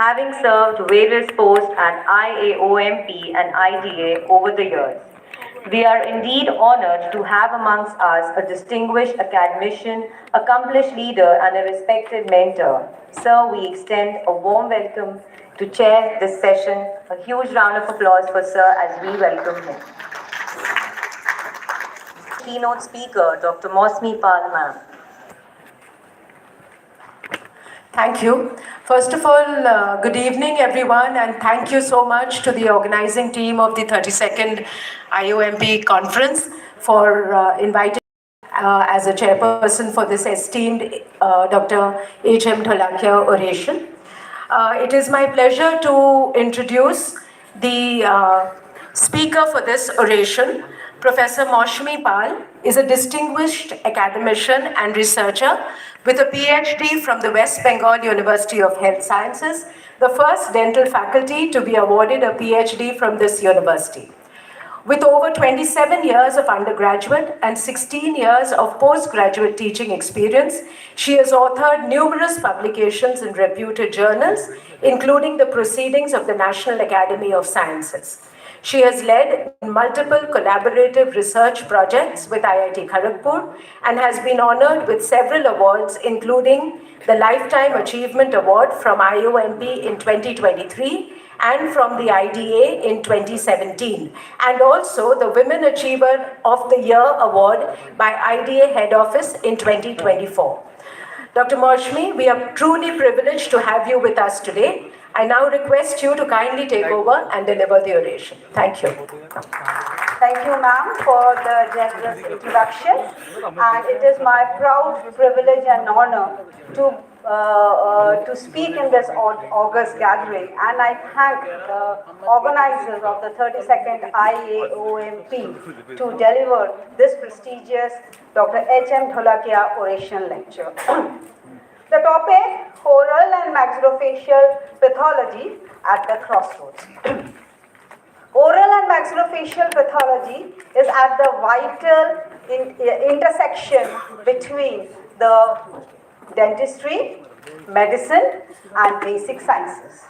having served various posts at IAOMP and IDA over the years. We are indeed honored to have amongst us a distinguished academician, accomplished leader, and a respected mentor. Sir, we extend a warm welcome to chair this session. A huge round of applause for Sir as we welcome him. Keynote speaker, Dr. Mosmi Pal, ma'am. Thank you. First of all, good evening, everyone, and thank you so much to the organizing team of the 32nd IOMP conference for inviting as a chairperson for this esteemed Dr. H.M. Dholakia oration. It is my pleasure to introduce the speaker for this oration. Professor Mosmi Pal is a distinguished academician and researcher with a PhD from the West Bengal University of Health Sciences, the first dental faculty to be awarded a PhD from this university. With over 27 years of undergraduate and 16 years of postgraduate teaching experience, she has authored numerous publications in reputed journals, including the Proceedings of the National Academy of Sciences. She has led multiple collaborative research projects with IIT Kharagpur and has been honored with several awards, including the Lifetime Achievement Award from IOMP in 2023 and from the IDA in 2017, and also the Women Achiever of the Year Award by IDA Head Office in 2024. Dr. Mosmi, we are truly privileged to have you with us today. I now request you to kindly take over and deliver the oration. Thank you. Thank you, ma'am, for the generous introduction. And it is my proud privilege and honor to speak in this August gathering. And I thank the organizers of the 32nd IAOMP to deliver this prestigious Dr. H.M. Dholakia oration lecture. The topic, oral and maxillofacial pathology at the crossroads. Oral and maxillofacial pathology is at the vital intersection between the dentistry, medicine, and basic sciences.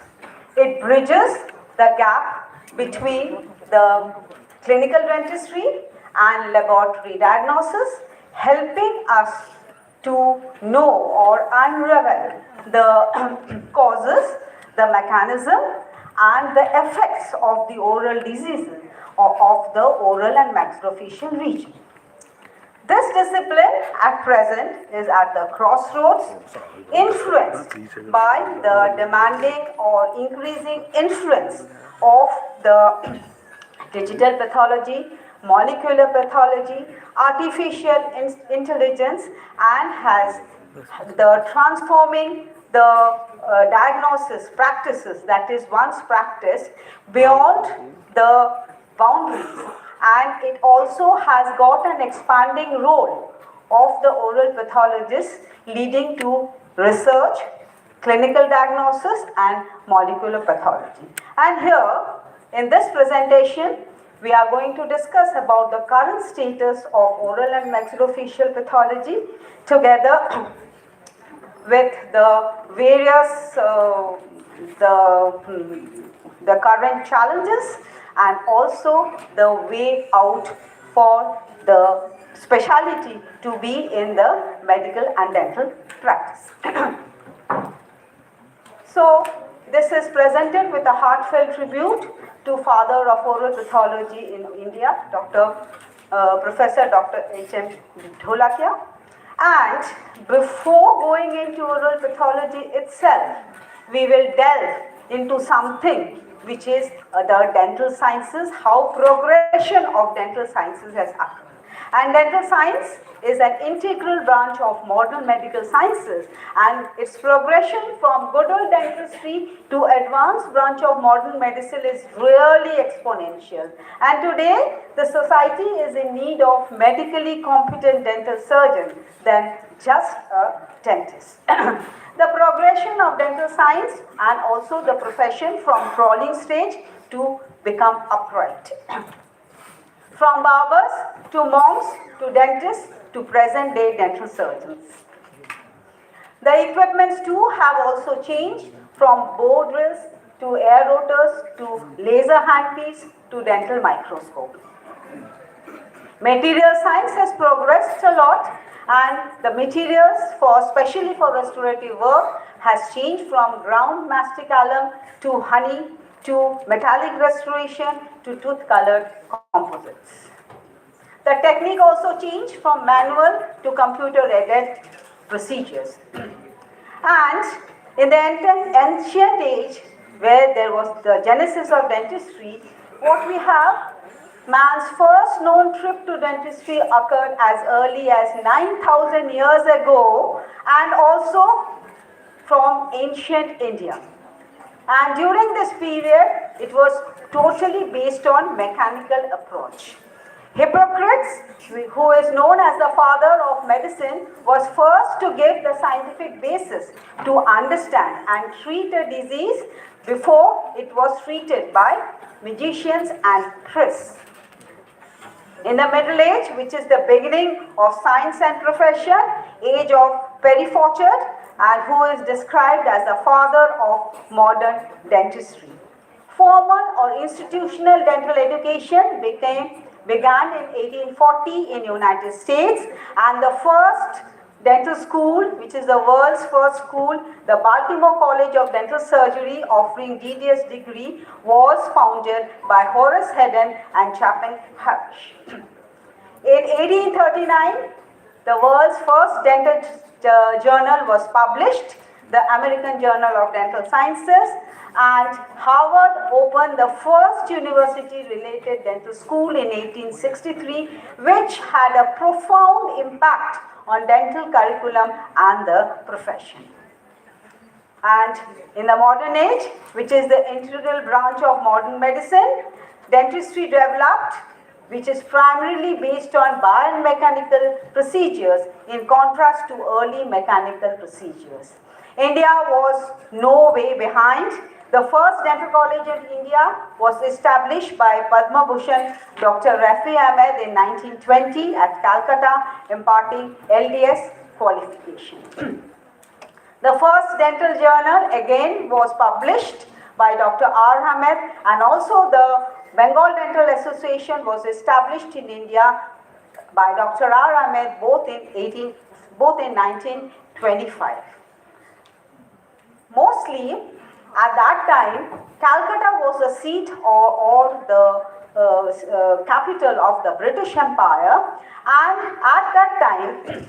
It bridges the gap between the clinical dentistry and laboratory diagnosis, helping us to know or unravel the causes, the mechanism, and the effects of the oral diseases of the oral and maxillofacial region. This discipline at present is at the crossroads, influenced by the demanding or increasing influence of the digital pathology, molecular pathology, artificial intelligence, and has the transforming the diagnosis practices that is once practiced beyond the boundaries, and it also has got an expanding role of the oral pathologist, leading to research, clinical diagnosis, and molecular pathology. And here in this presentation we are going to discuss about the current status of oral and maxillofacial pathology together with the various the current challenges and also the way out for the specialty to be in the medical and dental practice. So this is presented with a heartfelt tribute to father of oral pathology in India, Professor Dr. H.M. Dholakia. And before going into oral pathology itself, we will delve into something which is the dental sciences, how progression of dental sciences has occurred. And dental science is an integral branch of modern medical sciences, and its progression from good old dentistry to advanced branch of modern medicine is really exponential. And today, the society is in need of medically competent dental surgeon than just a dentist. The progression of dental science and also the profession from crawling stage to become upright. From barbers to monks to dentists to present day dental surgeons. The equipments too have also changed from bow drills to air rotors to laser handpiece to dental microscope. Material science has progressed a lot, and the materials especially for restorative work has changed from ground mastic alum to honey to metallic restoration to tooth colored composites. The technique also changed from manual to computer aided procedures. And in the ancient age, where there was the genesis of dentistry, what we have, man's first known trip to dentistry occurred as early as 9,000 years ago and also from ancient India. And during this period, it was totally based on mechanical approach. Hippocrates, who is known as the father of medicine, was first to give the scientific basis to understand and treat a disease before it was treated by magicians and priests. In the Middle Age, which is the beginning of science and profession, age of Perry Fawcett, and who is described as the father of modern dentistry. Formal or institutional dental education began in 1840 in United States, and the first dental school, which is the world's first school, the Baltimore College of Dental Surgery, offering DDS degree, was founded by Horace Haddon and Chapin Harsh. In 1839, the world's first dental journal was published, the American Journal of Dental Sciences, and Harvard opened the first university-related dental school in 1863, which had a profound impact on dental curriculum and the profession. And in the modern age, which is the integral branch of modern medicine, dentistry developed, which is primarily based on biomechanical procedures in contrast to early mechanical procedures. India was no way behind. The first dental college in India was established by Padma Bhushan Dr. Rafi Ahmed in 1920 at Calcutta, imparting LDS qualification. The first dental journal again was published by Dr. R. Ahmed, and also the Bengal Dental Association was established in India by Dr. R. Ahmed both in 1925. Mostly at that time, Calcutta was the seat or the capital of the British Empire, and at that time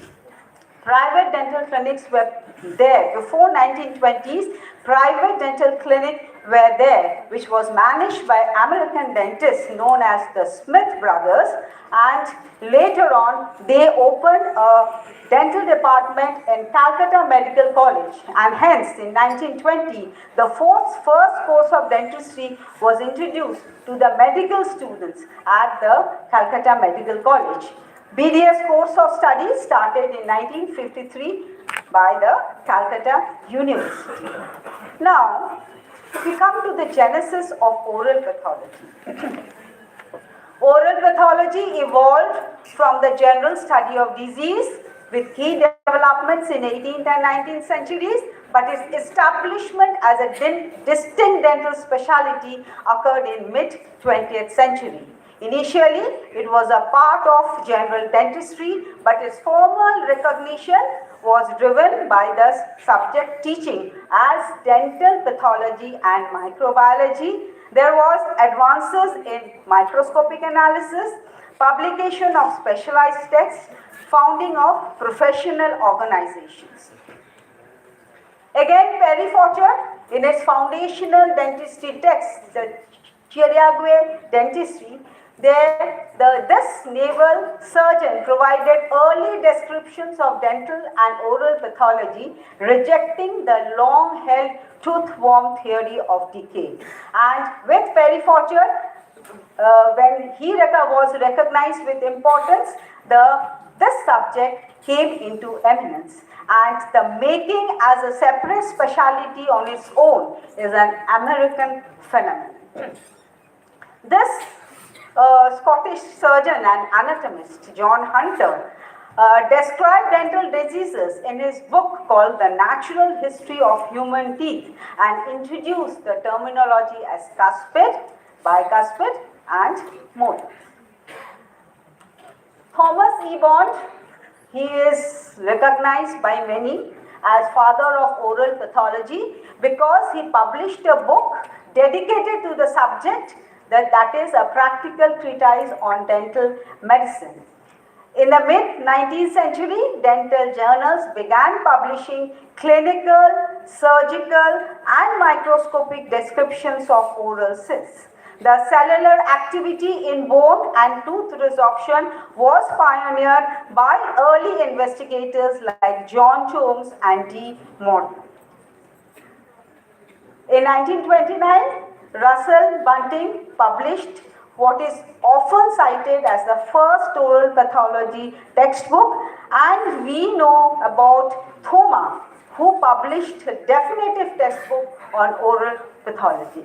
private dental clinics were there. Before 1920s, private dental clinics were there, which was managed by American dentists known as the Smith brothers, and later on they opened a dental department in Calcutta Medical College, and hence in 1920 the first course of dentistry was introduced to the medical students at the Calcutta Medical College. BDS course of study started in 1953 by the Calcutta University. Now, we come to the genesis of oral pathology. Oral pathology evolved from the general study of disease with key developments in 18th and 19th centuries, but its establishment as a distinct dental specialty occurred in mid-20th century. Initially, it was a part of general dentistry, but its formal recognition was driven by the subject teaching as dental pathology and microbiology. There was advances in microscopic analysis, publication of specialized texts, founding of professional organizations. Again, Perry Fawcett, in its foundational dentistry text, the Chiriagüe Dentistry, this naval surgeon provided early descriptions of dental and oral pathology, rejecting the long-held tooth-worm theory of decay. And with Perry Fawcett, when he was recognized with importance, this subject came into eminence. And the making as a separate specialty on its own is an American phenomenon. This Scottish surgeon and anatomist, John Hunter, described dental diseases in his book called The Natural History of Human Teeth and introduced the terminology as cuspid, bicuspid, and molars. Thomas E. Bond, he is recognized by many as father of oral pathology because he published a book dedicated to the subject, that is a practical treatise on dental medicine. In the mid-19th century, dental journals began publishing clinical, surgical, and microscopic descriptions of oral cysts. The cellular activity in bone and tooth resorption was pioneered by early investigators like John Cholmes and D. Morton. In 1929, Russell Bunting published what is often cited as the first oral pathology textbook, and we know about Thoma, who published a definitive textbook on oral pathology.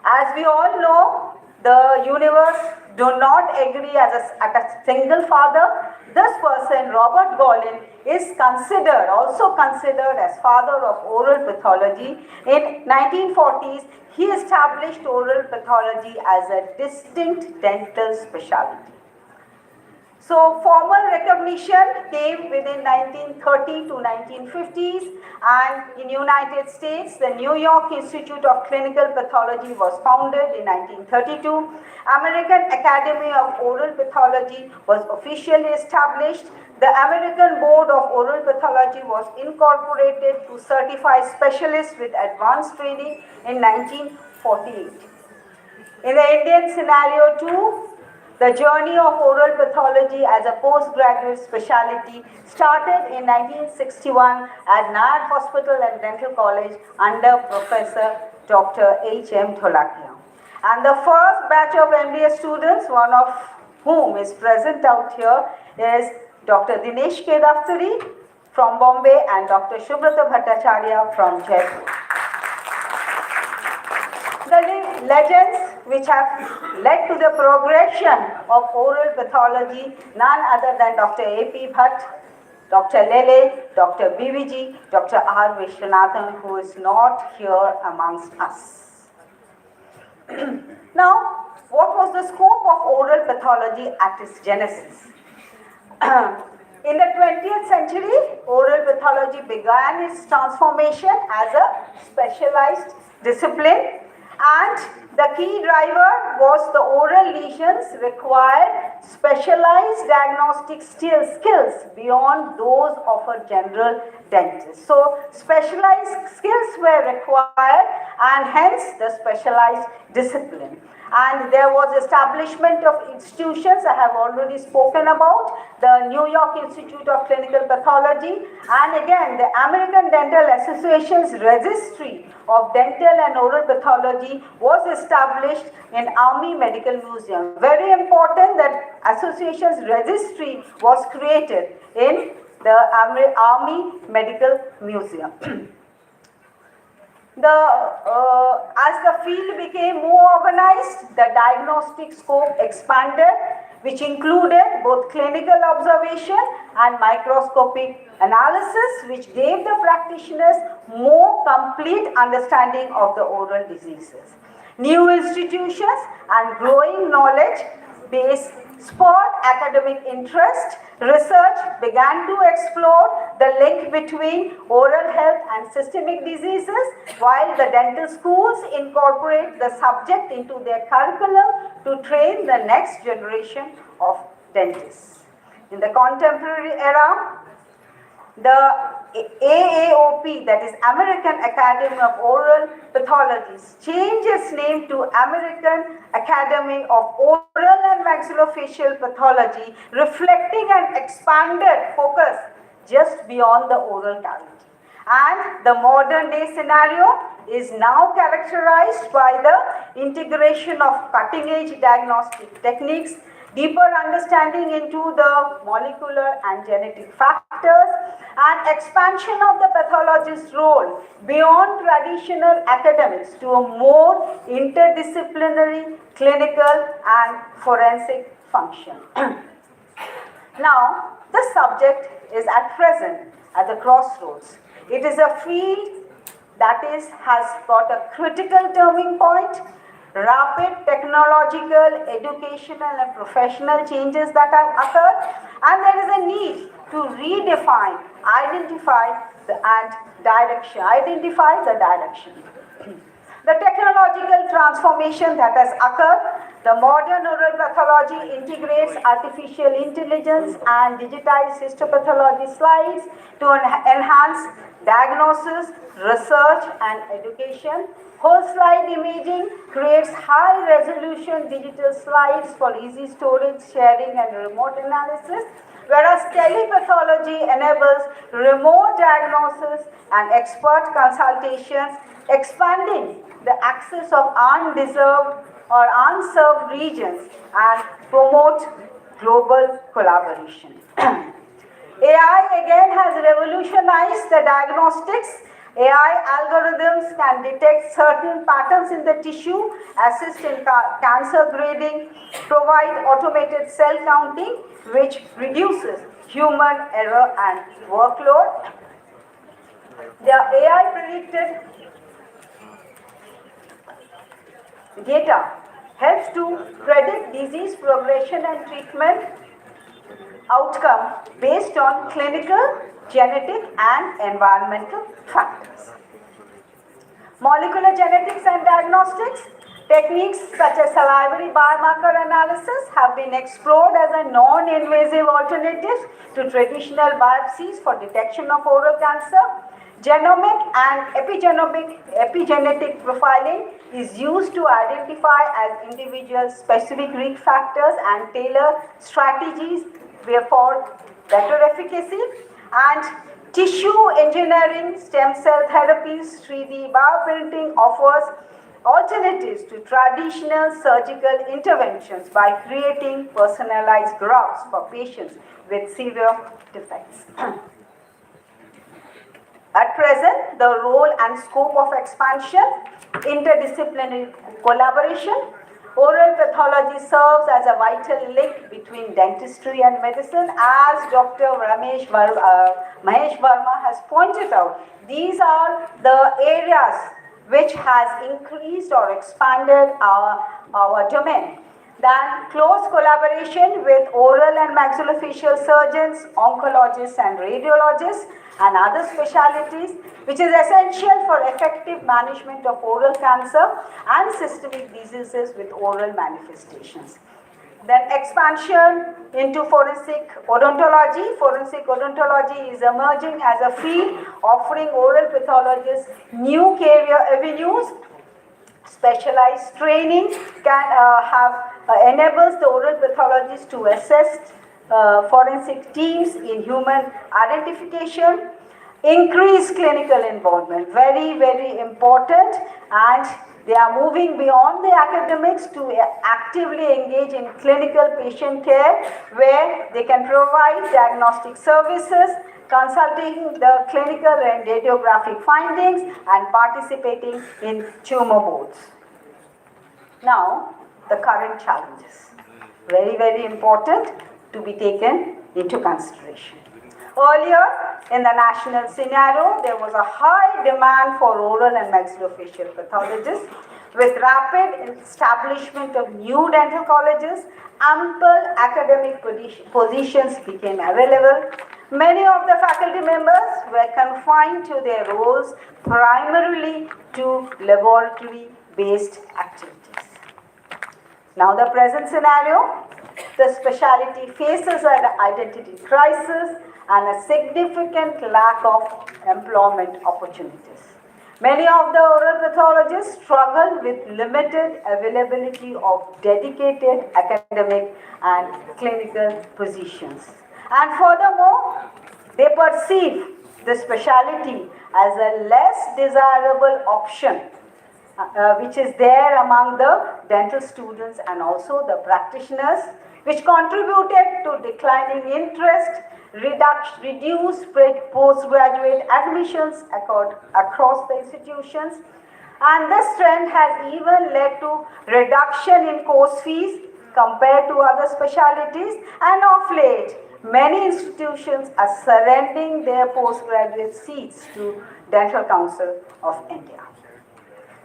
As we all know, the universe do not agree at a single father. This person, Robert Gollin, is also considered as father of oral pathology. In 1940s, he established oral pathology as a distinct dental specialty. So formal recognition came within 1930 to 1950s, and in United States, the New York Institute of Clinical Pathology was founded in 1932. American Academy of Oral Pathology was officially established. The American Board of Oral Pathology was incorporated to certify specialists with advanced training in 1948. In the Indian scenario too, the journey of oral pathology as a postgraduate specialty started in 1961 at Nayar Hospital and Dental College under Professor Dr. H.M. Dholakia. And the first batch of MBA students, one of whom is present out here, is Dr. Dinesh K. Daftari from Bombay and Dr. Shubrata Bhattacharya from Jaipur. The legends which have led to the progression of oral pathology, none other than Dr. A.P. Bhatt, Dr. Lele, Dr. BVG, Dr. R. Vishwanathan, who is not here amongst us. Now, what was the scope of oral pathology at its genesis? In the 20th century, oral pathology began its transformation as a specialized discipline, and the key driver was the oral lesions required specialized diagnostic skills beyond those of a general dentist. So specialized skills were required, and hence the specialized discipline. And there was establishment of institutions I have already spoken about, the New York Institute of Clinical Pathology, and again the American Dental Association's Registry of Dental and Oral Pathology was established in Army Medical Museum. Very important that association's registry was created in the Army Medical Museum. As the field became more organized, the diagnostic scope expanded, which included both clinical observation and microscopic analysis, which gave the practitioners more complete understanding of the oral diseases. New institutions and growing knowledge base spurred academic interest. Research began to explore the link between oral health and systemic diseases, while the dental schools incorporate the subject into their curriculum to train the next generation of dentists. In the contemporary era, the AAOP, that is American Academy of Oral Pathology, changed its name to American Academy of Oral and Maxillofacial Pathology, reflecting an expanded focus just beyond the oral cavity. And the modern day scenario is now characterized by the integration of cutting-edge diagnostic techniques, deeper understanding into the molecular and genetic factors, and expansion of the pathologist's role beyond traditional academics to a more interdisciplinary clinical and forensic function. Now, the subject is at present at the crossroads. It is a field that has got a critical turning point, rapid technological, educational and professional changes that have occurred, and there is a need to redefine, identify the direction. The technological transformation that has occurred, the modern oral pathology integrates artificial intelligence and digitized histopathology slides to enhance diagnosis, research and education. Whole slide imaging creates high resolution digital slides for easy storage, sharing and remote analysis, whereas telepathology enables remote diagnosis and expert consultations, expanding the access of undeserved or unserved regions and promote global collaboration. AI again has revolutionized the diagnostics. AI algorithms can detect certain patterns in the tissue, assist in cancer grading, provide automated cell counting, which reduces human error and workload. The AI predicted data helps to predict disease progression and treatment outcome based on clinical, genetic and environmental factors. Molecular genetics and diagnostics techniques such as salivary biomarker analysis have been explored as a non-invasive alternative to traditional biopsies for detection of oral cancer. Genomic and epigenetic profiling is used to identify as individual specific risk factors and tailor strategies for better efficacy. And tissue engineering, stem cell therapies, 3D bioprinting offers alternatives to traditional surgical interventions by creating personalized grafts for patients with severe defects. At present, the role and scope of expansion, interdisciplinary collaboration, oral pathology serves as a vital link between dentistry and medicine. As Dr. Mahesh Verma has pointed out, these are the areas which has increased or expanded our domain. Then close collaboration with oral and maxillofacial surgeons, oncologists and radiologists and other specialties, which is essential for effective management of oral cancer and systemic diseases with oral manifestations. Then expansion into forensic odontology. Forensic odontology is emerging as a field offering oral pathologists new career avenues. Specialized training enables the oral pathologist to assist forensic teams in human identification, increase clinical involvement, very, very important, and they are moving beyond the academics to actively engage in clinical patient care where they can provide diagnostic services, consulting the clinical and radiographic findings and participating in tumor boards. Now, the current challenges. Very, very important to be taken into consideration. Earlier, in the national scenario, there was a high demand for oral and maxillofacial pathologists. With rapid establishment of new dental colleges, ample academic positions became available. Many of the faculty members were confined to their roles primarily to laboratory-based activities. Now the present scenario, the specialty faces an identity crisis and a significant lack of employment opportunities. Many of the oral pathologists struggle with limited availability of dedicated academic and clinical positions. And furthermore, they perceive the specialty as a less desirable option which is there among the dental students and also the practitioners, which contributed to declining interest, reduced postgraduate admissions across the institutions, and this trend has even led to reduction in course fees compared to other specialties, and of late, Many institutions are surrendering their postgraduate seats to Dental Council of India.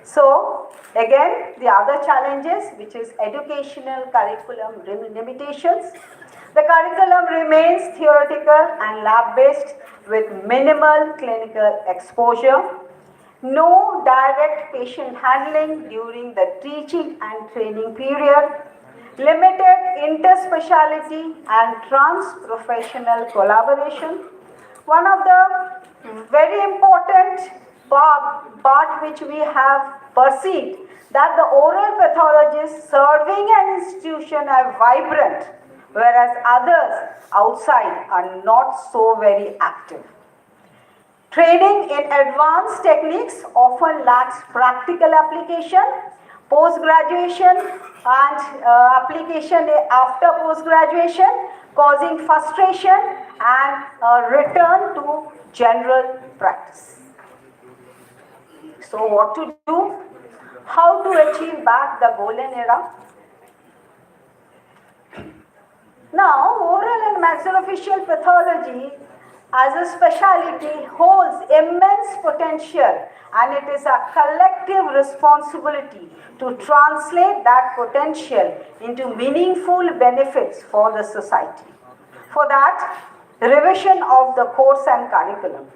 So, again, the other challenges, which is educational curriculum limitations. The curriculum remains theoretical and lab-based with minimal clinical exposure. No direct patient handling during the teaching and training period. Limited interspeciality and trans-professional collaboration. One of the very important part which we have perceived that the oral pathologists serving an institution are vibrant, whereas others outside are not so very active. Training in advanced techniques often lacks practical application. Post-graduation and application after post-graduation causing frustration and return to general practice. So what to do? How to achieve back the golden era? Now, oral and maxillofacial pathology as a specialty holds immense potential, and it is a collective responsibility to translate that potential into meaningful benefits for the society. For that, revision of the course and curriculum.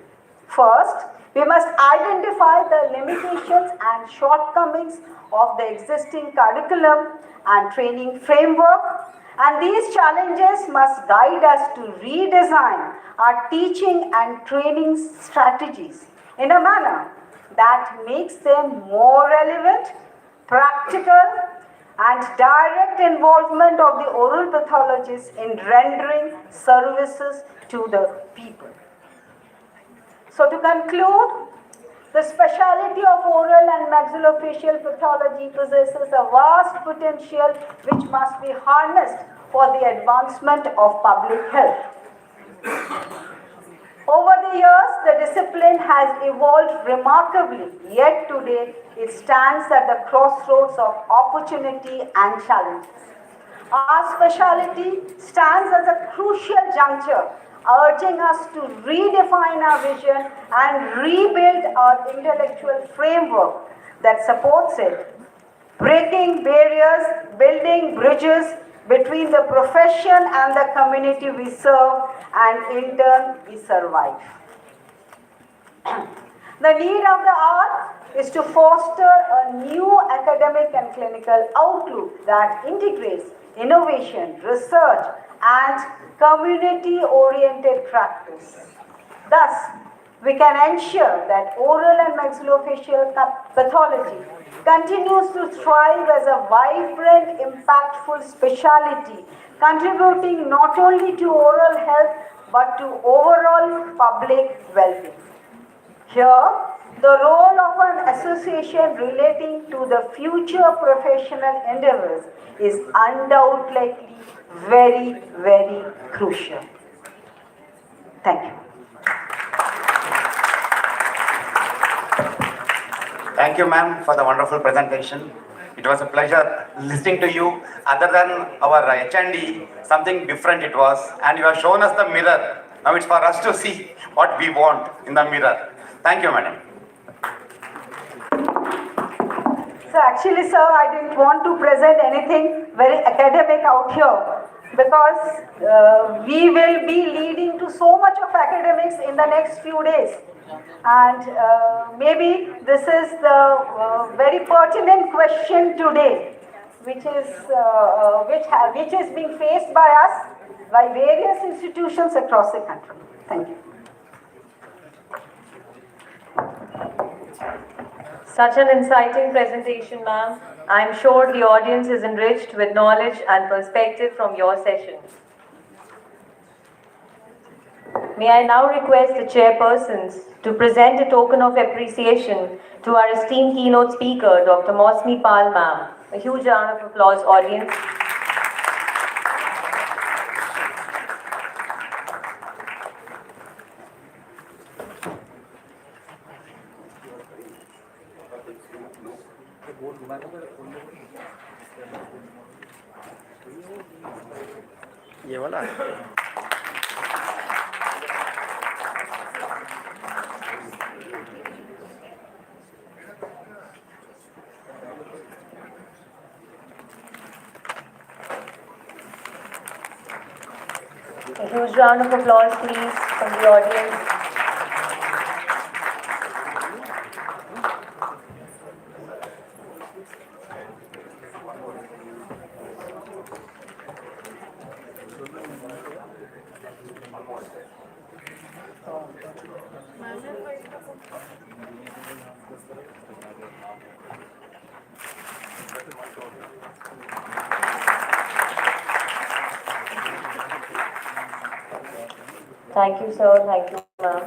First, we must identify the limitations and shortcomings of the existing curriculum and training framework, and these challenges must guide us to redesign our teaching and training strategies in a manner that makes them more relevant, practical, and direct involvement of the oral pathologists in rendering services to the people. So to conclude, the specialty of oral and maxillofacial pathology possesses a vast potential which must be harnessed for the advancement of public health. Over the years, the discipline has evolved remarkably, yet today it stands at the crossroads of opportunity and challenges. Our specialty stands as a crucial juncture, urging us to redefine our vision and rebuild our intellectual framework that supports it, breaking barriers, building bridges between the profession and the community we serve, and in turn we survive. The need of the hour is to foster a new academic and clinical outlook that integrates innovation, research, and community-oriented practice. Thus, we can ensure that oral and maxillofacial pathology continues to thrive as a vibrant, impactful specialty, contributing not only to oral health but to overall public well-being. Here, the role of an association relating to the future professional endeavors is undoubtedly very, very crucial. Thank you. Thank you, ma'am, for the wonderful presentation. It was a pleasure listening to you. Other than our HND, something different it was. And you have shown us the mirror. Now it's for us to see what we want in the mirror. Thank you, madam. So actually, sir, I didn't want to present anything very academic out here because we will be leading to so much of academics in the next few days. And maybe this is the very pertinent question today, which is being faced by us, by various institutions across the country. Thank you. Such an inciting presentation, ma'am. I'm sure the audience is enriched with knowledge and perspective from your session. May I now request the chairpersons to present a token of appreciation to our esteemed keynote speaker, Dr. Mosmi Pal, ma'am. A huge round of applause, audience. ये वाला huge round of applause, please, from the audience. Thank you, sir. Thank you, ma'am.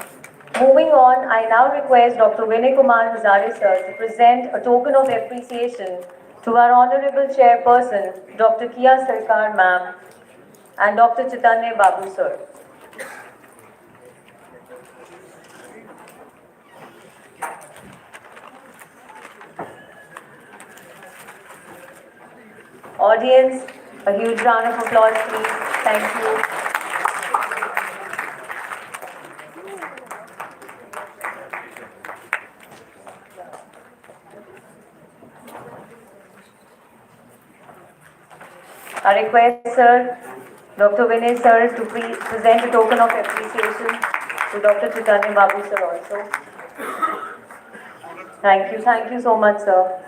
Moving on, I now request Dr. Vinay Kumar Hazare, sir, to present a token of appreciation to our Honorable Chairperson, Dr. Kia Sarkar, ma'am, and Dr. Chaitanya Babu, sir. Audience, a huge round of applause, please. Thank you. I request, sir, Dr. Vinay, sir, to present a token of appreciation to Dr. Chaitanya Babu, sir, also. Thank you so much, sir.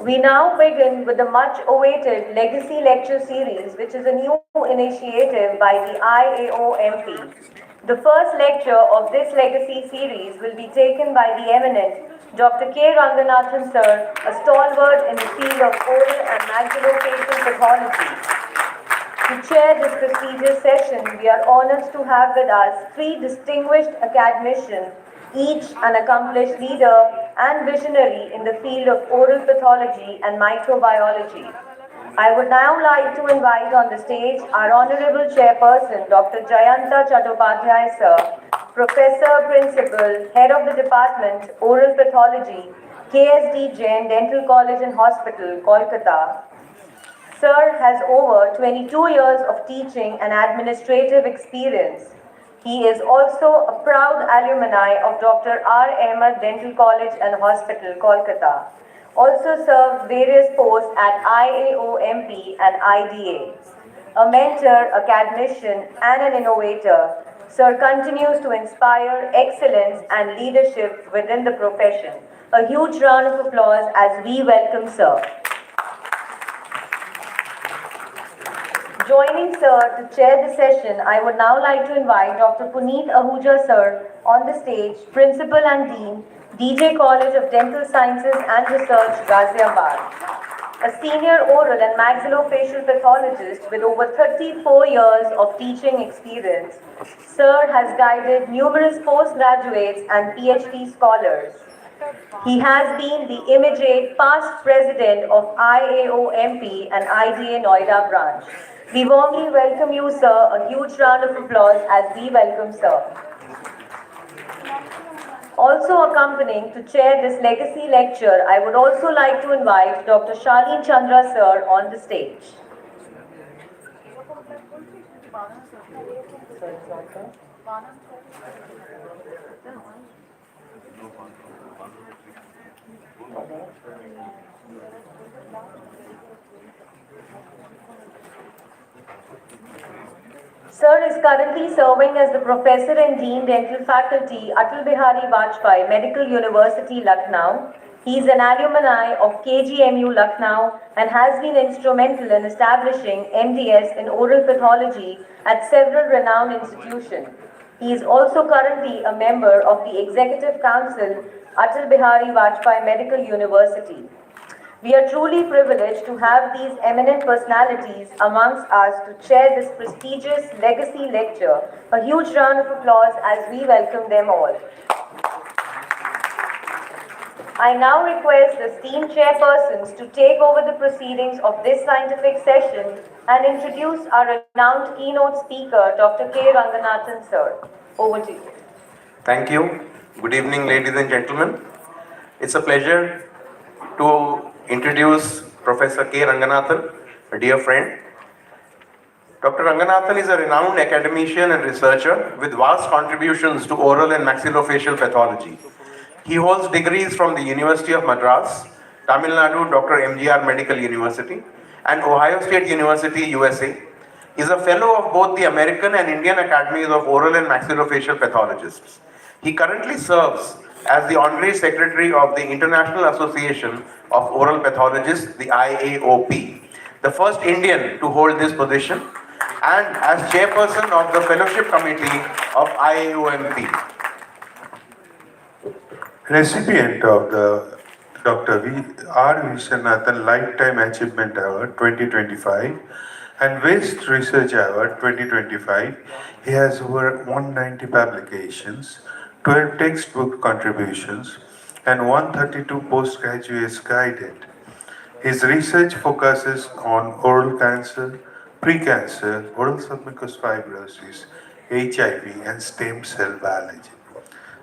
We now begin with the much awaited Legacy Lecture Series, which is a new initiative by the IAOMP. The first lecture of this Legacy Series will be taken by the eminent Dr. K. Ranganathan sir, a stalwart in the field of oral and maxillofacial pathology. To chair this prestigious session, we are honored to have with us three distinguished academicians, each an accomplished leader and visionary in the field of oral pathology and microbiology. I would now like to invite on the stage our Honorable Chairperson, Dr. Jayanta Chattopadhyay, sir, Professor Principal, Head of the Department, Oral Pathology, KSD Jain Dental College and Hospital, Kolkata. Sir has over 22 years of teaching and administrative experience. He is also a proud alumni of Dr. R. Ahmed Dental College and Hospital, Kolkata. Also served various posts at IAOMP and IDA. A mentor, academician, and an innovator, Sir continues to inspire excellence and leadership within the profession. A huge round of applause as we welcome Sir. Joining Sir to chair the session, I would now like to invite Dr. Puneet Ahuja Sir on the stage, Principal and Dean, DJ College of Dental Sciences and Research, Ghaziabad. A senior oral and maxillofacial pathologist with over 34 years of teaching experience, Sir has guided numerous postgraduates and PhD scholars. He has been the immediate past president of IAOMP and IDA Noida branch. We warmly welcome you, sir. A huge round of applause as we welcome sir. Also accompanying to chair this legacy lecture, I would also like to invite Dr. Shalin Chandra sir on the stage. Sir is currently serving as the Professor and Dean Dental Faculty, Atal Bihari Vajpayee Medical University, Lucknow. He is an alumni of KGMU, Lucknow, and has been instrumental in establishing MDS in oral pathology at several renowned institutions. He is also currently a member of the Executive Council, Atal Bihari Vajpayee Medical University. We are truly privileged to have these eminent personalities amongst us to chair this prestigious legacy lecture. A huge round of applause as we welcome them all. I now request the esteemed chairpersons to take over the proceedings of this scientific session and introduce our renowned keynote speaker, Dr. K. Ranganathan, sir. Over to you. Thank you. Good evening, ladies and gentlemen. It's a pleasure to introduce Professor K. Ranganathan, a dear friend. Dr. Ranganathan is a renowned academician and researcher with vast contributions to oral and maxillofacial pathology. He holds degrees from the University of Madras, Tamil Nadu Dr. MGR Medical University, and Ohio State University, USA. He is a fellow of both the American and Indian Academies of Oral and Maxillofacial Pathologists. He currently serves as the Honorary Secretary of the International Association of Oral Pathologists, the IAOP, the first Indian to hold this position, and as chairperson of the Fellowship Committee of IAOMP. Recipient of the Dr. R. Viswanathan Lifetime Achievement Award 2025 and Waste Research Award 2025, he has over 190 publications, 12 textbook contributions, and 132 postgraduates guided. His research focuses on oral cancer, pre-cancer, oral submucous fibrosis, HIV, and stem cell biology.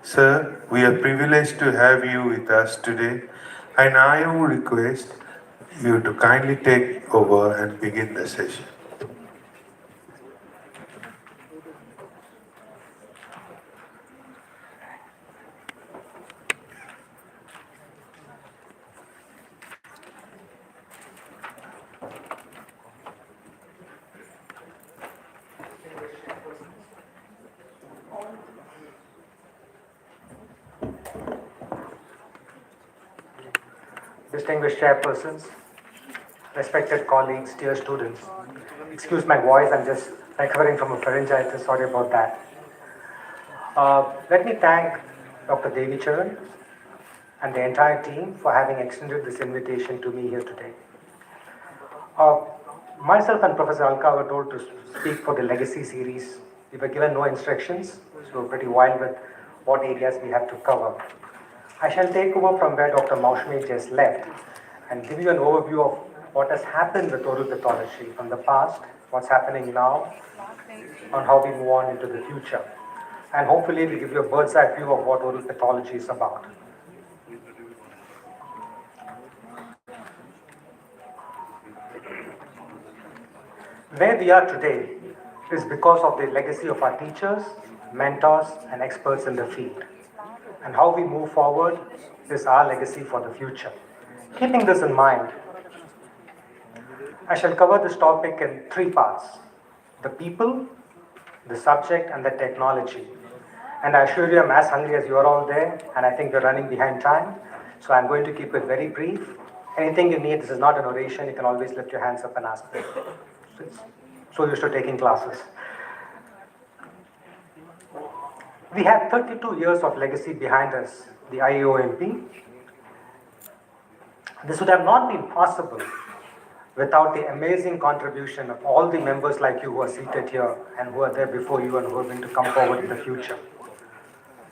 Sir, we are privileged to have you with us today, and I would request you to kindly take over and begin the session. Distinguished chairpersons, respected colleagues, dear students. Excuse my voice, I'm just recovering from a pharyngitis, sorry about that. Let me thank Dr. Devi Charan and the entire team for having extended this invitation to me here today. Myself and Professor Alka were told to speak for the legacy series. We were given no instructions, so we're pretty wild with what areas we have to cover. I shall take over from where Dr. Maushmi just left and give you an overview of what has happened with oral pathology from the past, what's happening now, and how we move on into the future. And hopefully we'll give you a bird's eye view of what oral pathology is about. Where we are today is because of the legacy of our teachers, mentors, and experts in the field. And how we move forward is our legacy for the future. Keeping this in mind, I shall cover this topic in three parts: the people, the subject, and the technology. And I assure you I'm as hungry as you are all there, and I think we're running behind time, so I'm going to keep it very brief. Anything you need, this is not an oration, you can always lift your hands up and ask me. So used to taking classes. We have 32 years of legacy behind us, the IAOMP. This would have not been possible without the amazing contribution of all the members like you who are seated here and who are there before you and who are going to come forward in the future.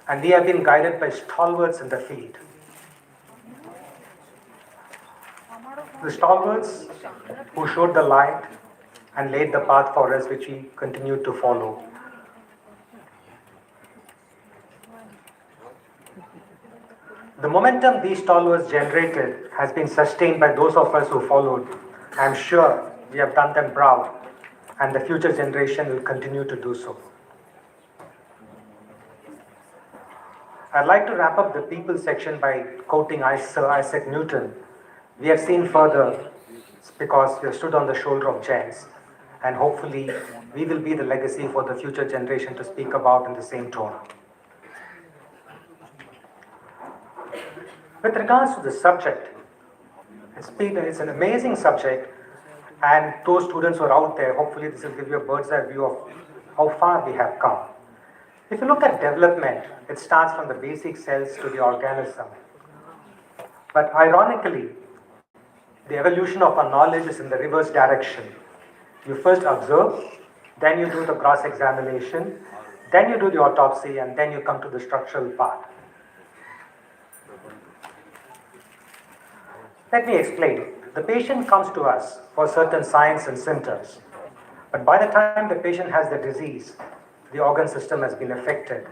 And we have been guided by stalwarts in the field. The stalwarts who showed the light and laid the path for us, which we continue to follow. The momentum these stalwarts generated has been sustained by those of us who followed. I'm sure we have done them proud, and the future generation will continue to do so. I'd like to wrap up the people section by quoting Sir Isaac Newton. We have seen further because we have stood on the shoulder of giants, and hopefully we will be the legacy for the future generation to speak about in the same tone. With regards to the subject, it's an amazing subject, and those students who are out there, hopefully this will give you a bird's eye view of how far we have come. If you look at development, it starts from the basic cells to the organism. But ironically, the evolution of our knowledge is in the reverse direction. You first observe, then you do the cross-examination, then you do the autopsy, and then you come to the structural part. Let me explain. The patient comes to us for certain signs and symptoms, but by the time the patient has the disease, the organ system has been affected.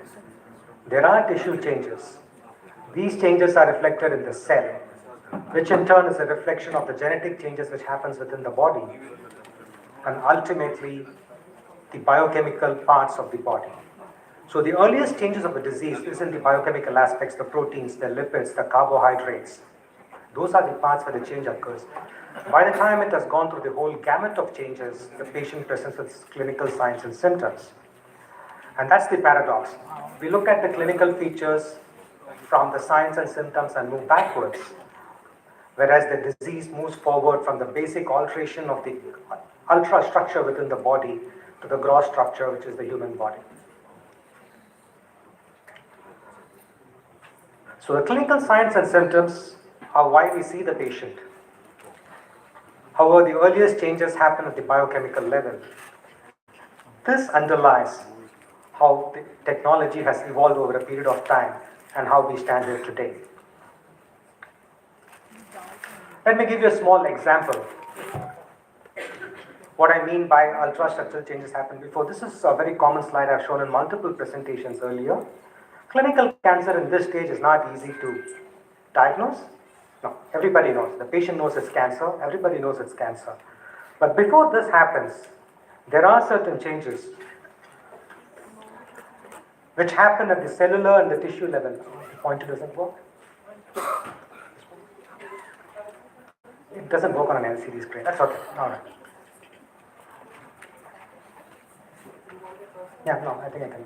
There are tissue changes. These changes are reflected in the cell, which in turn is a reflection of the genetic changes which happens within the body, and ultimately the biochemical parts of the body. So the earliest changes of a disease is in the biochemical aspects, the proteins, the lipids, the carbohydrates. Those are the parts where the change occurs. By the time it has gone through the whole gamut of changes, the patient presents with clinical signs and symptoms. And that's the paradox. We look at the clinical features from the signs and symptoms and move backwards, whereas the disease moves forward from the basic alteration of the ultra structure within the body to the gross structure, which is the human body. So the clinical signs and symptoms are why we see the patient. However, the earliest changes happen at the biochemical level. This underlies how the technology has evolved over a period of time and how we stand here today. Let me give you a small example. What I mean by ultrastructural changes happen before. This is a very common slide I've shown in multiple presentations earlier. Clinical cancer in this stage is not easy to diagnose. No, everybody knows. The patient knows it's cancer. Everybody knows it's cancer. But before this happens, there are certain changes which happen at the cellular and the tissue level. The pointer doesn't work. It doesn't work on an LCD screen. That's okay. All right. Yeah, no, I think I can.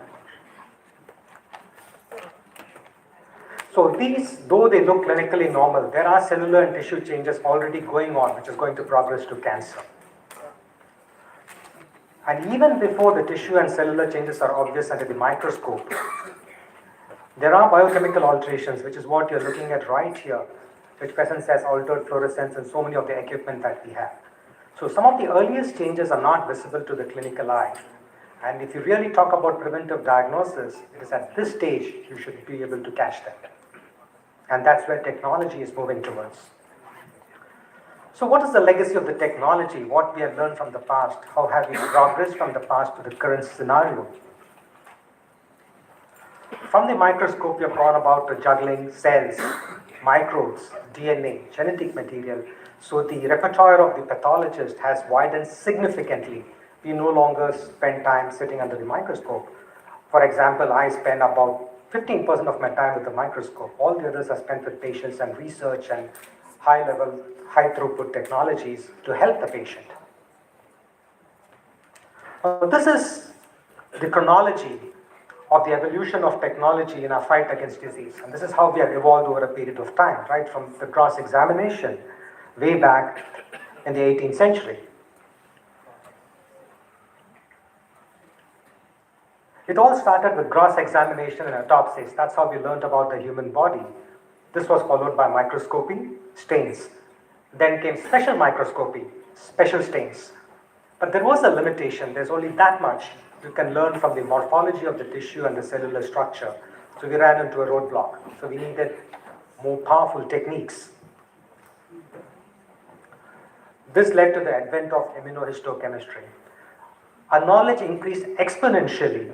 So these, though they look clinically normal, there are cellular and tissue changes already going on, which is going to progress to cancer. And even before the tissue and cellular changes are obvious under the microscope, there are biochemical alterations, which is what you're looking at right here, which presents as altered fluorescence and so many of the equipment that we have. So some of the earliest changes are not visible to the clinical eye. And if you really talk about preventive diagnosis, it is at this stage you should be able to catch them. And that's where technology is moving towards. So what is the legacy of the technology? What we have learned from the past? How have we progressed from the past to the current scenario? From the microscope, we have gone about to juggling cells, microbes, DNA, genetic material. So the repertoire of the pathologist has widened significantly. We no longer spend time sitting under the microscope. For example, I spend about 15% of my time with the microscope. All the others are spent with patients and research and high-level, high-throughput technologies to help the patient. This is the chronology of the evolution of technology in our fight against disease. And this is how we have evolved over a period of time, right? From the cross-examination way back in the 18th century. It all started with gross examination and autopsies. That's how we learned about the human body. This was followed by microscopy, stains. Then came special microscopy, special stains. But there was a limitation. There's only that much you can learn from the morphology of the tissue and the cellular structure. So we ran into a roadblock. So we needed more powerful techniques. This led to the advent of immunohistochemistry. Our knowledge increased exponentially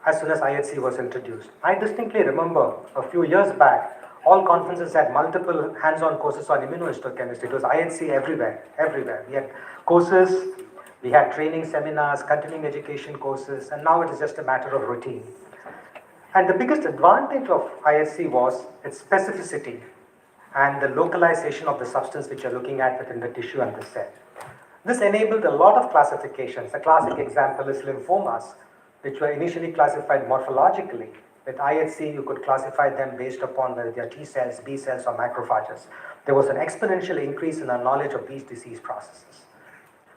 as soon as IHC was introduced. I distinctly remember a few years back, all conferences had multiple hands-on courses on immunohistochemistry. It was IHC everywhere. We had courses, we had training seminars, continuing education courses, and now it is just a matter of routine. And the biggest advantage of IHC was its specificity and the localization of the substance which you're looking at within the tissue and the cell. This enabled a lot of classifications. A classic example is lymphomas, which were initially classified morphologically. With IHC, you could classify them based upon whether they are T cells, B cells, or macrophages. There was an exponential increase in our knowledge of these disease processes.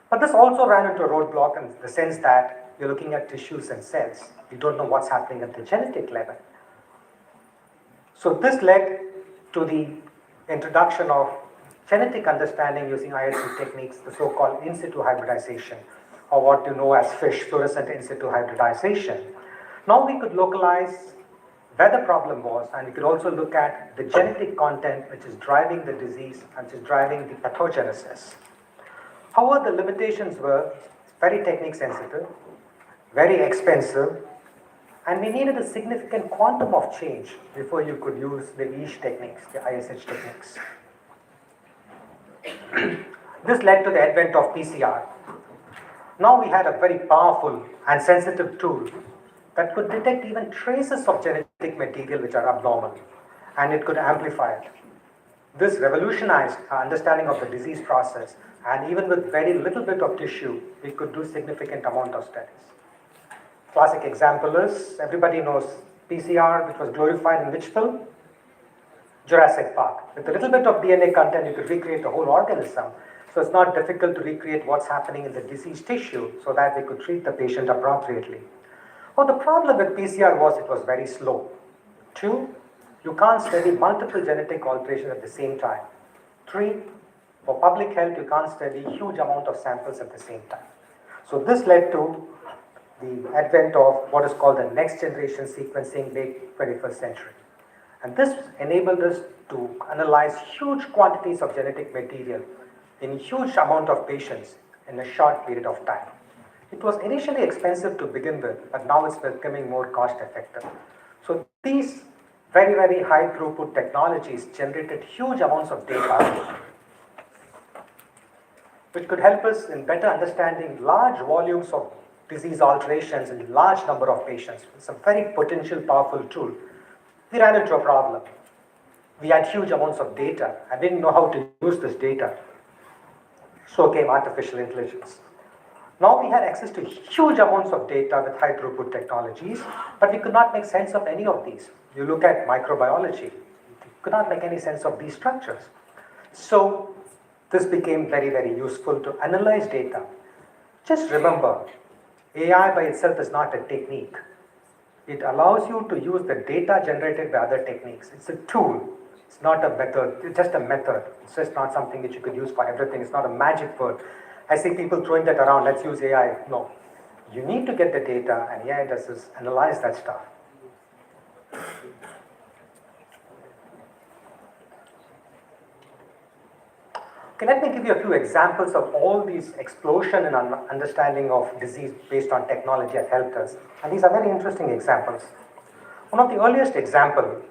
But this also ran into a roadblock in the sense that you're looking at tissues and cells. You don't know what's happening at the genetic level. So this led to the introduction of genetic understanding using IHC techniques, the so-called in situ hybridization, or what you know as FISH, fluorescent in situ hybridization. Now we could localize where the problem was, and we could also look at the genetic content which is driving the disease and which is driving the pathogenesis. However, the limitations were very technique sensitive, very expensive, And we needed a significant quantum of change before you could use the ISH techniques, the ISH techniques. This led to the advent of PCR. Now we had a very powerful and sensitive tool that could detect even traces of genetic material which are abnormal, and it could amplify it. This revolutionized our understanding of the disease process, and even with very little bit of tissue, we could do significant amount of studies. Classic example is, everybody knows PCR, which was glorified in which film? Jurassic Park. With a little bit of DNA content, you could recreate the whole organism. So it's not difficult to recreate what's happening in the diseased tissue so that we could treat the patient appropriately. Well, the problem with PCR was it was very slow. 2, you can't study multiple genetic alterations at the same time. 3, for public health, you can't study huge amount of samples at the same time. So this led to the advent of what is called the next generation sequencing late 21st century. And this enabled us to analyze huge quantities of genetic material in huge amount of patients in a short period of time. It was initially expensive to begin with, but now it's becoming more cost effective. So these very, very high throughput technologies generated huge amounts of data, which could help us in better understanding large volumes of disease alterations in large number of patients. It's a very potential powerful tool. We ran into a problem. We had huge amounts of data. I didn't know how to use this data. So came artificial intelligence. Now we had access to huge amounts of data with high throughput technologies, but we could not make sense of any of these. You look at microbiology, you could not make any sense of these structures. So this became very, very useful to analyze data. Just remember, AI by itself is not a technique. It allows you to use the data generated by other techniques. It's a tool. It's not a method. It's just a method. It's just not something that you could use for everything. It's not a magic word. I see people throwing that around, let's use AI. No. You need to get the data, and AI does is analyze that stuff. Okay, let me give you a few examples of all these explosion in understanding of disease based on technology that helped us. And these are very interesting examples. One of the earliest examples,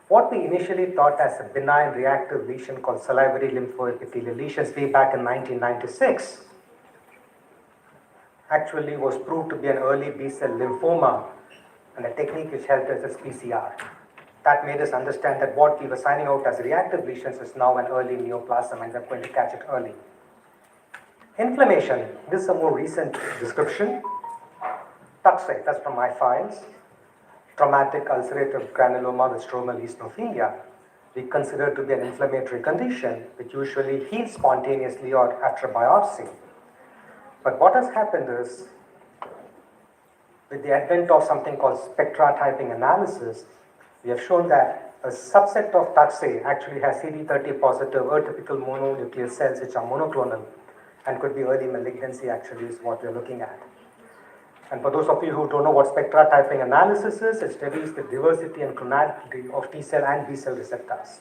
what we initially thought as a benign reactive lesion called salivary lymphoepithelial lesions way back in 1996 actually was proved to be an early B-cell lymphoma, and the technique which helped us is PCR. That made us understand that what we were signing out as reactive lesions is now an early neoplasm, and we're going to catch it early. Inflammation, this is a more recent description. Tuxate, that's from my files. Traumatic ulcerative granuloma with stromal eosinophilia, we consider to be an inflammatory condition which usually heals spontaneously or after biopsy. But what has happened is, with the advent of something called spectra typing analysis, we have shown that a subset of Tuxate actually has CD30 positive atypical mononuclear cells which are monoclonal and could be early malignancy actually is what we are looking at. And for those of you who don't know what spectra typing analysis is, it studies the diversity and chronality of T cell and B cell receptors.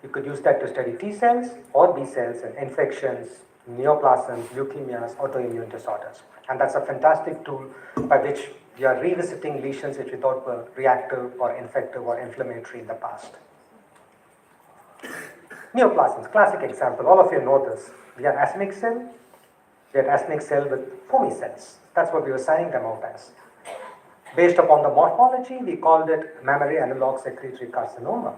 You could use that to study T cells or B cells in infections, neoplasms, leukemias, autoimmune disorders. And that's a fantastic tool by which we are revisiting lesions which we thought were reactive or infective or inflammatory in the past. Neoplasms, classic example, all of you know this. We have actinic cell, we have actinic cell with foamy cells. That's what we were signing them out as. Based upon the morphology, we called it mammary analog secretory carcinoma.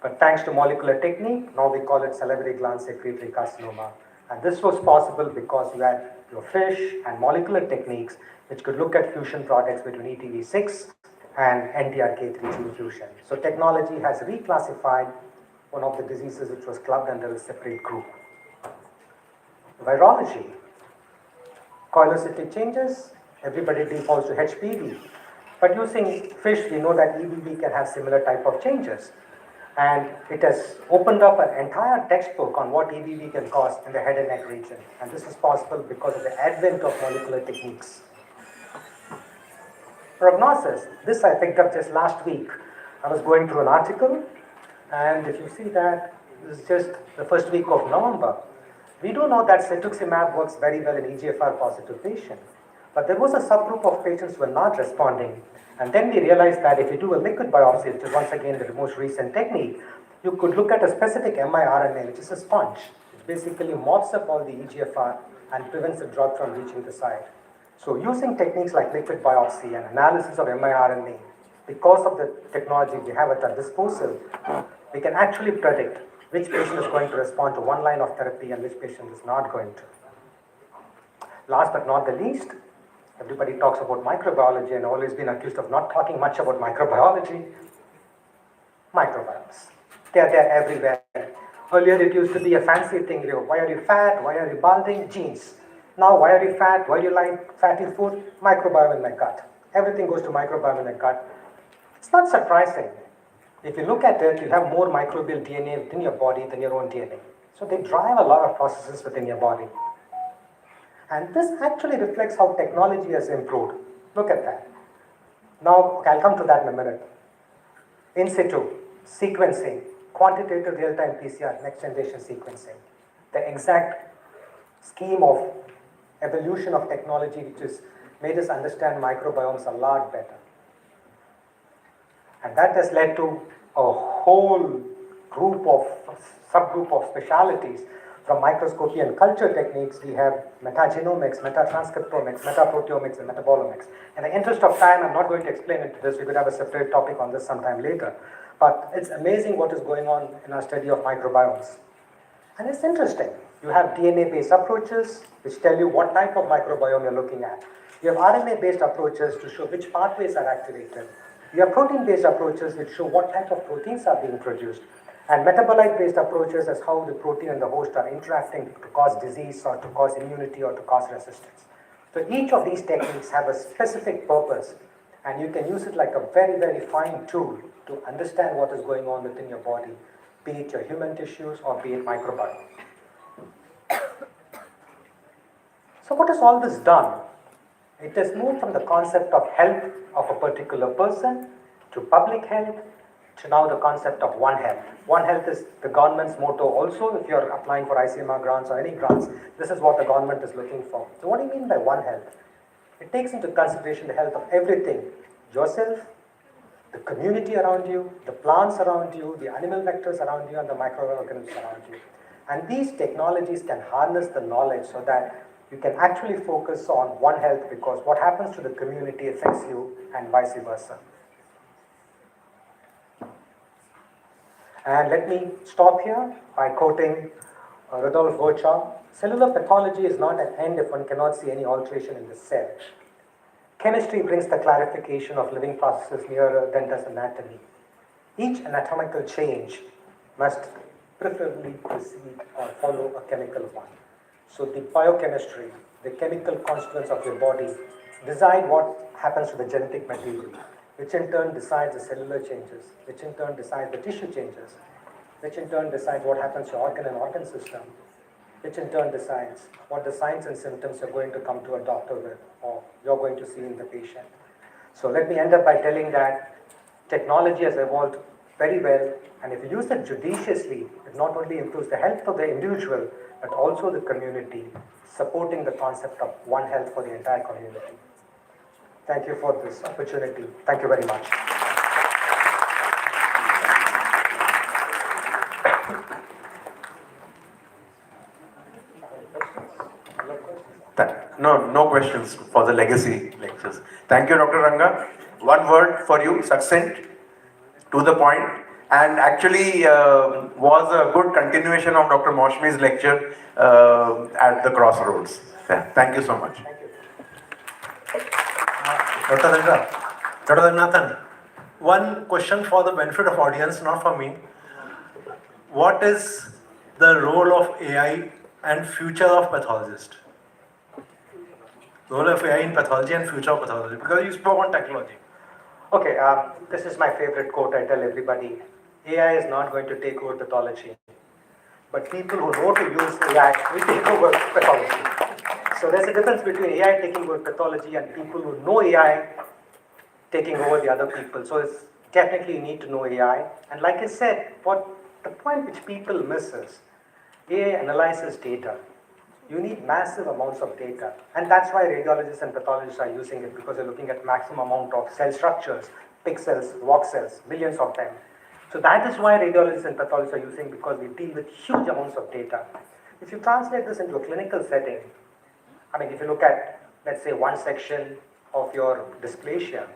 But thanks to molecular technique, now we call it salivary gland secretory carcinoma. And this was possible because you had your FISH and molecular techniques which could look at fusion products between ETV6 and NTRK3 gene fusion. So technology has reclassified one of the diseases which was clubbed under a separate group. Virology. Coilocytic changes, everybody defaults to HPV. But using FISH, we know that EBV can have similar type of changes. And it has opened up an entire textbook on what EBV can cause in the head and neck region. And this is possible because of the advent of molecular techniques. Prognosis, this I picked up just last week. I was going through an article, and if you see that, this is just the first week of November. We do know that cetuximab works very well in EGFR positive patients. But there was a subgroup of patients who were not responding. And then we realized that if you do a liquid biopsy, which is once again the most recent technique, you could look at a specific miRNA, which is a sponge. It basically mops up all the EGFR and prevents the drug from reaching the site. So using techniques like liquid biopsy and analysis of miRNA, because of the technology we have at our disposal, we can actually predict which patient is going to respond to one line of therapy and which patient is not going to. Last but not the least, everybody talks about microbiology and always been accused of not talking much about microbiology. Microbiomes. They are there everywhere. Earlier it used to be a fancy thing. Why are you fat? Why are you balding? Genes. Now why are you fat? Why do you like fatty food? Microbiome in my gut. Everything goes to microbiome in the gut. It's not surprising. If you look at it, you have more microbial DNA within your body than your own DNA. So they drive a lot of processes within your body. And this actually reflects how technology has improved. Look at that. Now, I'll come to that in a minute. In situ, sequencing, quantitative real-time PCR, next generation sequencing. The exact scheme of evolution of technology which has made us understand microbiomes a lot better. And that has led to a whole subgroup of specialities. From microscopy and culture techniques, we have metagenomics, metatranscriptomics, metaproteomics, and metabolomics. In the interest of time, I'm not going to explain into this. We could have a separate topic on this sometime later. But it's amazing what is going on in our study of microbiomes. And it's interesting. You have DNA-based approaches, which tell you what type of microbiome you're looking at. You have RNA-based approaches to show which pathways are activated. You have protein-based approaches which show what type of proteins are being produced. And metabolite-based approaches as how the protein and the host are interacting to cause disease or to cause immunity or to cause resistance. So each of these techniques have a specific purpose, and you can use it like a very, very fine tool to understand what is going on within your body, be it your human tissues or be it microbiome. So what has all this done? It has moved from the concept of health of a particular person to public health to now the concept of One Health. One Health is the government's motto also. If you're applying for ICMR grants or any grants, this is what the government is looking for. So what do you mean by One Health? It takes into consideration the health of everything. Yourself, the community around you, the plants around you, the animal vectors around you, and the microorganisms around you. And these technologies can harness the knowledge so that you can actually focus on One Health, because what happens to the community affects you and vice versa. And let me stop here by quoting Rudolf Virchow. Cellular pathology is not an end if one cannot see any alteration in the cell. Chemistry brings the clarification of living processes nearer than does anatomy. Each anatomical change must preferably precede or follow a chemical one. So the biochemistry, the chemical constituents of your body decide what happens to the genetic material, which in turn decides the cellular changes, which in turn decides the tissue changes, which in turn decides what happens to organ and organ system, which in turn decides what the signs and symptoms you're going to come to a doctor with or you're going to see in the patient. So let me end up by telling that technology has evolved very well, and if you use it judiciously, it not only improves the health of the individual, but also the community, supporting the concept of One Health for the entire community. Thank you for this opportunity. Thank you very much. No questions for the legacy lectures. Thank you, Dr. Ranga. One word for you, succinct, to the point, and actually was a good continuation of Dr. Maushmi's lecture at the crossroads. Yeah, thank you so much. Dr. Ranga, Dr. Ranganathan, one question for the benefit of audience, not for me. What is the role of AI and future of pathologist? Role of AI in pathology and future of pathology, because you spoke on technology. Okay, this is my favorite quote I tell everybody. AI is not going to take over pathology, but people who know to use AI will take over pathology. So there's a difference between AI taking over pathology and people who know AI taking over the other people. So it's definitely you need to know AI. And like I said, what the point which people miss is AI analyzes data. you need massive amounts of data. And that's why radiologists and pathologists are using it, because they're looking at maximum amount of cell structures, pixels, voxels, millions of them. So that is why radiologists and pathologists are using, because we deal with huge amounts of data. If you translate this into a clinical setting, I mean, if you look at, let's say, one section of your dysplasia,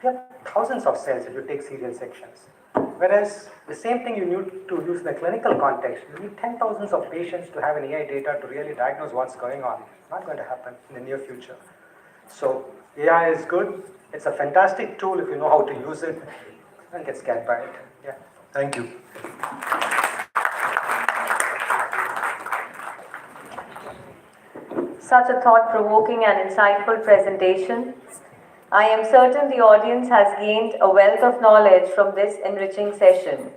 you have thousands of cells if you take serial sections. Whereas the same thing you need to use in a clinical context, you need 10,000s of patients to have an AI data to really diagnose what's going on. Not going to happen in the near future. So AI is good. It's a fantastic tool if you know how to use it. Don't get scared by it. Yeah. Thank you. Such a thought-provoking and insightful presentation. I am certain the audience has gained a wealth of knowledge from this enriching session.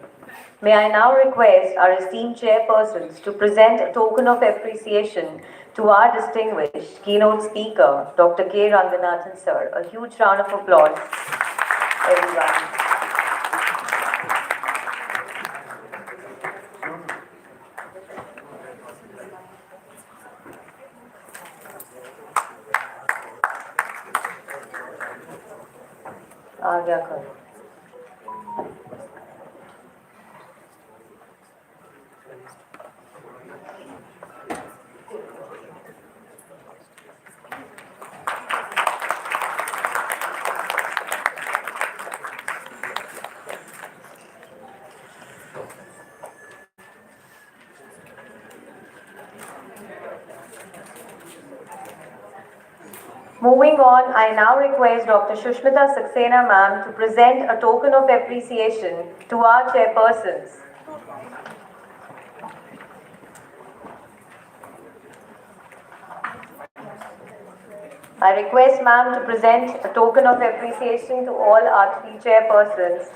May I now request our esteemed chairpersons to present a token of appreciation to our distinguished keynote speaker, Dr. K. Ranganathan sir. A huge round of applause, everyone. आ गया कर Moving on, I now request Dr. Shushmita Saxena ma'am to present a token of appreciation to our chairpersons. I request ma'am to present a token of appreciation to all our three chairpersons.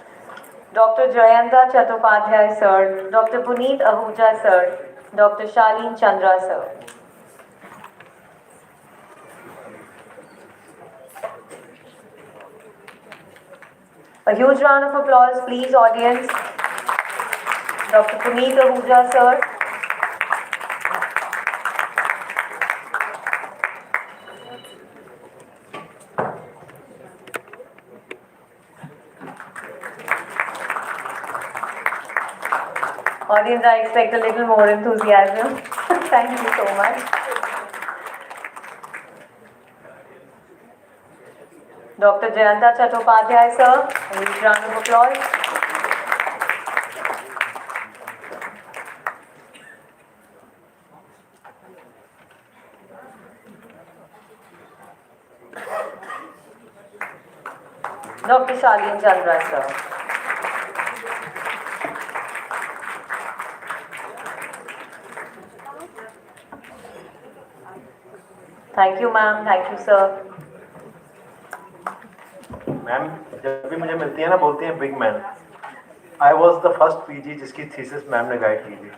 Dr. Jayanta Chattopadhyay sir, Dr. Puneet Ahuja sir, Dr. Shalin Chandra sir. A huge round of applause, please, audience. Dr. Puneet Ahuja, sir. Audience, I expect a little more enthusiasm. Thank you so much. Dr. Jayanta Chattopadhyay, sir, a huge round of applause. Dr. Shalin Chandra, sir. Thank you, ma'am. Thank you, sir. Ma'am जब भी मुझे मिलती है ना बोलती हैं big man I was the first PG जिसकी thesis ma'am ने गाइड की थी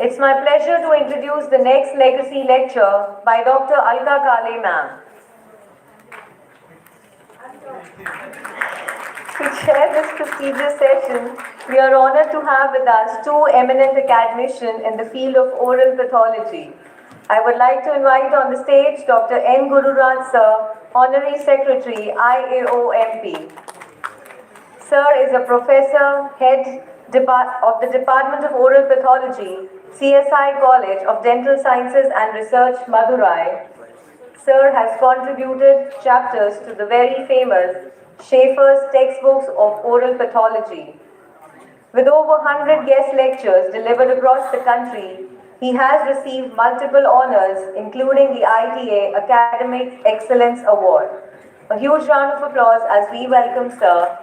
It's my pleasure to introduce the next legacy lecture by Dr. Alka Kale ma'am. To chair this prestigious session, we are honored to have with us two eminent academicians in the field of oral pathology. I would like to invite on the stage Dr. N. Gururaj sir, Honorary Secretary, IAOMP. Sir is a professor, head of the Department of Oral Pathology, CSI College of Dental Sciences and Research, Madurai. Sir has contributed chapters to the very famous Schaeffer's textbooks of oral pathology. With over 100 guest lectures delivered across the country, he has received multiple honors, including the ITA Academic Excellence Award. A huge round of applause as we welcome Sir.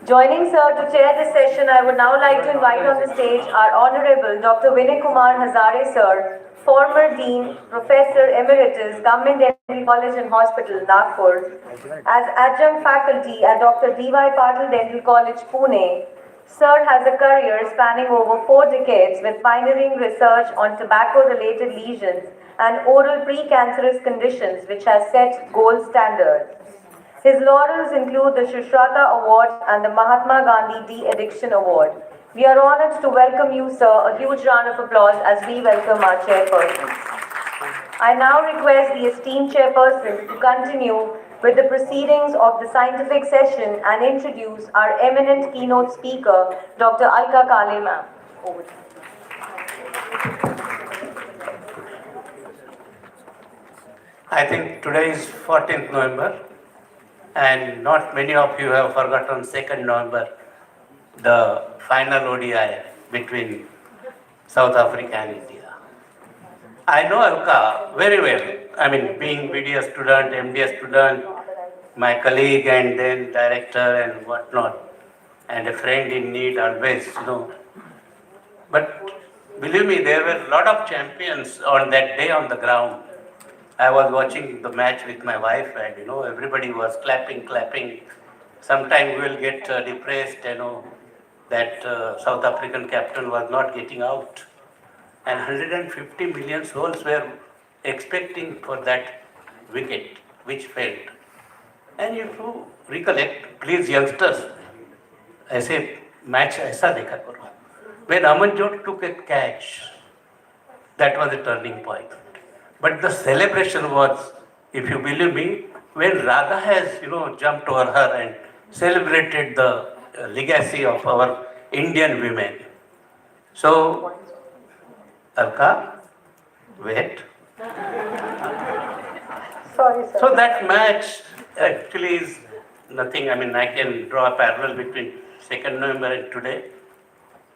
Joining Sir to chair this session, I would now like to invite on the stage our Honorable Dr. Vinay Kumar Hazare Sir, former Dean, Professor Emeritus, Government Dental College and Hospital, Nagpur, as adjunct faculty at Dr. D.Y. Patil Dental College, Pune, Sir has a career spanning over 4 decades with pioneering research on tobacco-related lesions and oral precancerous conditions which has set gold standards. His laurels include the Shushrata Award and the Mahatma Gandhi De-Addiction Award. We are honored to welcome you, sir. A huge round of applause as we welcome our chairperson. I now request the esteemed chairperson to continue with the proceedings of the scientific session and introduce our eminent keynote speaker, Dr. Alka Kale ma'am. Over to you. I think today is 14th November, and not many of you have forgotten 2nd November, the final ODI between South Africa and India. I know Alka very well. I mean, being BDS student, MDS student, my colleague and then director and whatnot, and a friend in need always, But believe me, there were a lot of champions on that day on the ground. I was watching the match with my wife and, everybody was clapping. Sometimes we will get depressed, that South African captain was not getting out. And 150 million souls were expecting for that wicket, which failed. And if you recollect, please youngsters, ऐसे match ऐसा देखा करो. When Amanjot took a catch, that was a turning point. But the celebration was, if you believe me, when Radha has, jumped over her and celebrated the legacy of our Indian women. So, Alka, wait. Sorry, sir. So that match actually is nothing. I mean, I can draw a parallel between 2nd November and today.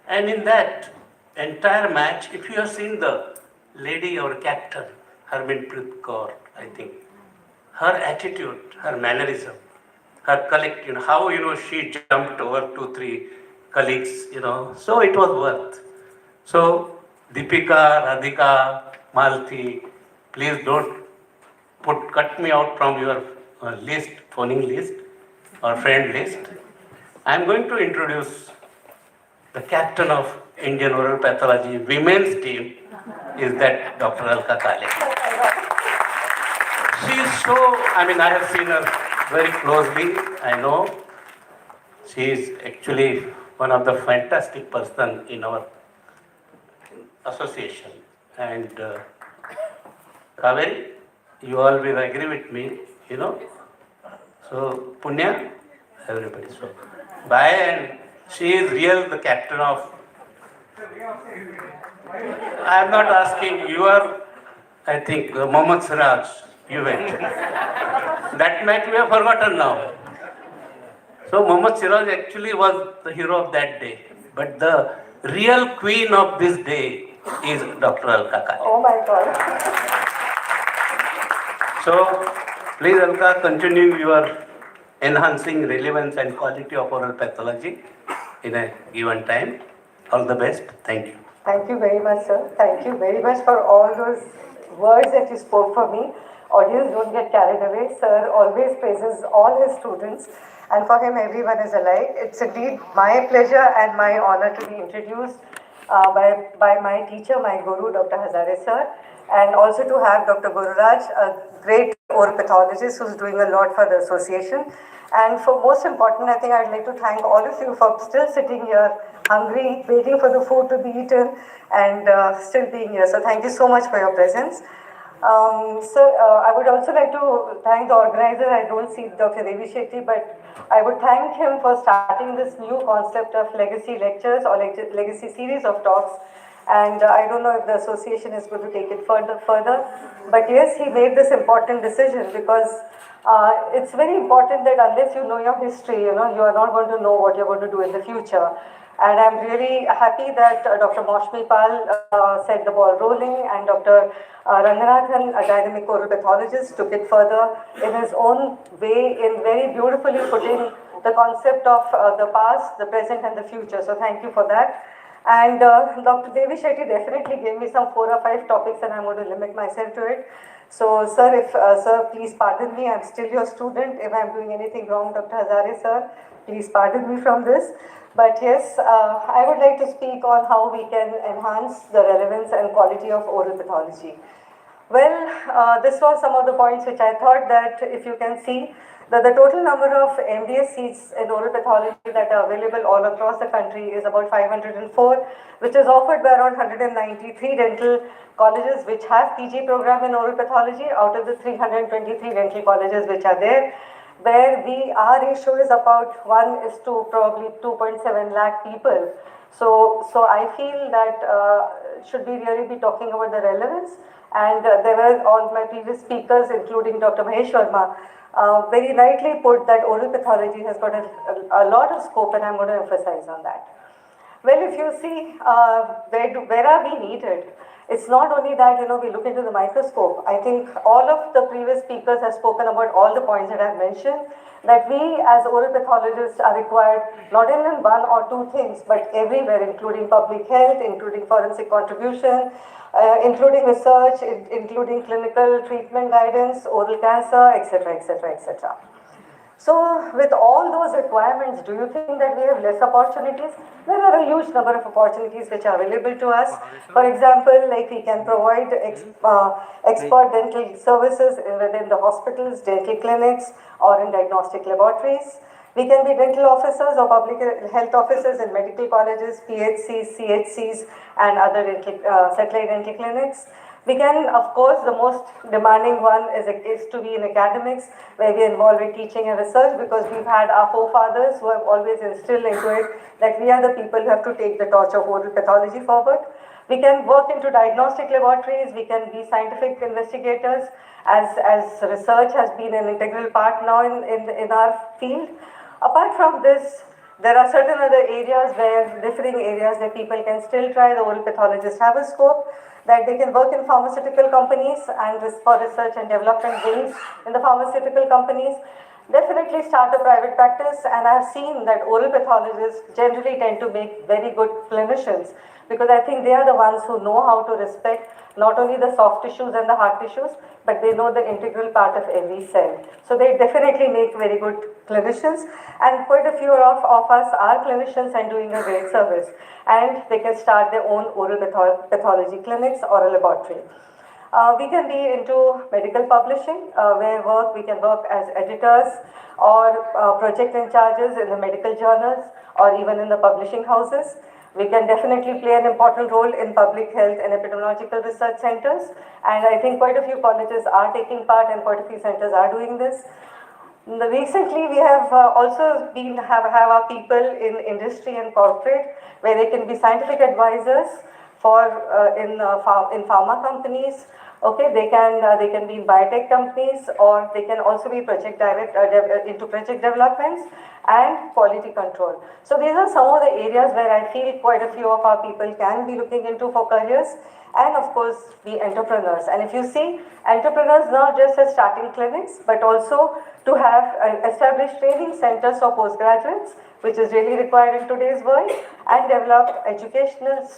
And in that entire match, if you have seen the lady or captain, Harmanpreet Kaur, I think, her attitude, her mannerism, her collect, how, she jumped over 2-3 colleagues, so it was worth. So, Deepika, Radhika, Malti, please don't cut me out from your list, phoning list or friend list. I am going to introduce the captain of Indian Oral Pathology women's team is that Dr. Alka Kale. She is so, I have seen her very closely, I know. She is actually one of the fantastic person in our association. And Kaveri, you all will agree with me, So, Punya, everybody. So, bye, and she is real the captain of. I am not asking, you are, I think, Mohammad Siraj, you went. That match we have forgotten now. So, Mohammad Siraj actually was the hero of that day. But the real queen of this day is Dr. Alka Kale. Oh my God. So, please Alka, continue your enhancing relevance and quality of oral pathology in a given time. All the best. Thank you. Thank you very much, sir. Thank you very much for all those words that you spoke for me. Audience, don't get carried away. Sir always praises all his students, and for him, everyone is alike. It's indeed my pleasure and my honor to be introduced by my teacher, my guru, Dr. Hazare sir, and also to have Dr. Gururaj, a great oral pathologist who's doing a lot for the association. And for most important, I think I'd like to thank all of you for still sitting here, hungry, waiting for the food to be eaten, and still being here. So thank you so much for your presence. I would also like to thank the organizer. I don't see Dr. Devi Shetty, but I would thank him for starting this new concept of legacy lectures or legacy series of talks. And I don't know if the association is going to take it further. But yes, he made this important decision because it's very important that unless you know your history, you are not going to know what you're going to do in the future. And I'm really happy that Dr. Moshmi Pal set the ball rolling, and Dr. Ranganathan, a dynamic oral pathologist, took it further in his own way in very beautifully putting the concept of the past, the present and the future. So thank you for that. And Dr. Devi Shetty definitely gave me some 4 or 5 topics, and I'm going to limit myself to it. So, sir, sir, please pardon me. I'm still your student. If I'm doing anything wrong, Dr. Hazare, sir, please pardon me from this. But yes, I would like to speak on how we can enhance the relevance and quality of oral pathology. Well, this was some of the points which I thought that if you can see that the total number of MDS seats in oral pathology that are available all across the country is about 504, which is offered by around 193 dental colleges which have PG program in oral pathology out of the 323 dental colleges which are there, where our ratio is about 1 is to probably 2.7 lakh people. So I feel that should we really be talking about the relevance? And there were all my previous speakers, including Dr. Mahesh Verma, very rightly put that oral pathology has got a lot of scope, and I'm going to emphasize on that. Well, if you see where are we needed, it's not only that we look into the microscope. I think all of the previous speakers have spoken about all the points that I've mentioned. That we as oral pathologists are required not only in one or two things, but everywhere, including public health, including forensic contribution, including research, including clinical treatment guidance, oral cancer, etc., etc., etc. So with all those requirements, do you think that we have less opportunities? There are a huge number of opportunities which are available to us. For example, like we can provide expert dental services within the hospitals, dental clinics, or in diagnostic laboratories. We can be dental officers or public health officers in medical colleges, PHCs, CHCs, and other satellite dental clinics. We can, of course, the most demanding one is to be in academics, where we involve in teaching and research, because we've had our forefathers who have always instilled into it that we are the people who have to take the torch of oral pathology forward. We can work into diagnostic laboratories, we can be scientific investigators, as research has been an integral part now in our field. Apart from this, there are certain other areas differing areas that people can still try. The oral pathologists have a scope that they can work in pharmaceutical companies and for research and development wings in the pharmaceutical companies. Definitely start a private practice, and I've seen that oral pathologists generally tend to make very good clinicians, because I think they are the ones who know how to respect not only the soft tissues and the hard tissues, but they know the integral part of every cell. So they definitely make very good clinicians, and quite a few of us are clinicians and doing a great service, and they can start their own oral pathology clinics or a laboratory. We can be into medical publishing, where we can work as editors or project in charges in the medical journals or even in the publishing houses. We can definitely play an important role in public health and epidemiological research centers, and I think quite a few colleges are taking part and quite a few centers are doing this. Recently, we have also have our people in industry and corporate, where they can be scientific advisors for in pharma companies. Okay, they can be in biotech companies, or they can also be into project developments and quality control. So these are some of the areas where I feel quite a few of our people can be looking into for careers, and of course be entrepreneurs. And if you see, entrepreneurs not just as starting clinics, but also to have established training centers for postgraduates, which is really required in today's world, and develop educational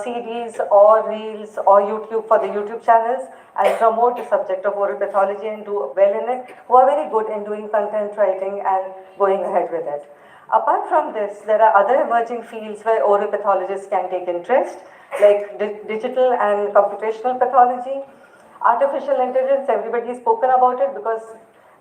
CDs or reels or YouTube for the YouTube channels, and promote the subject of oral pathology and do well in it, who are very good in doing content writing and going ahead with it. Apart from this, there are other emerging fields where oral pathologists can take interest, like digital and computational pathology. Artificial intelligence, everybody has spoken about it, because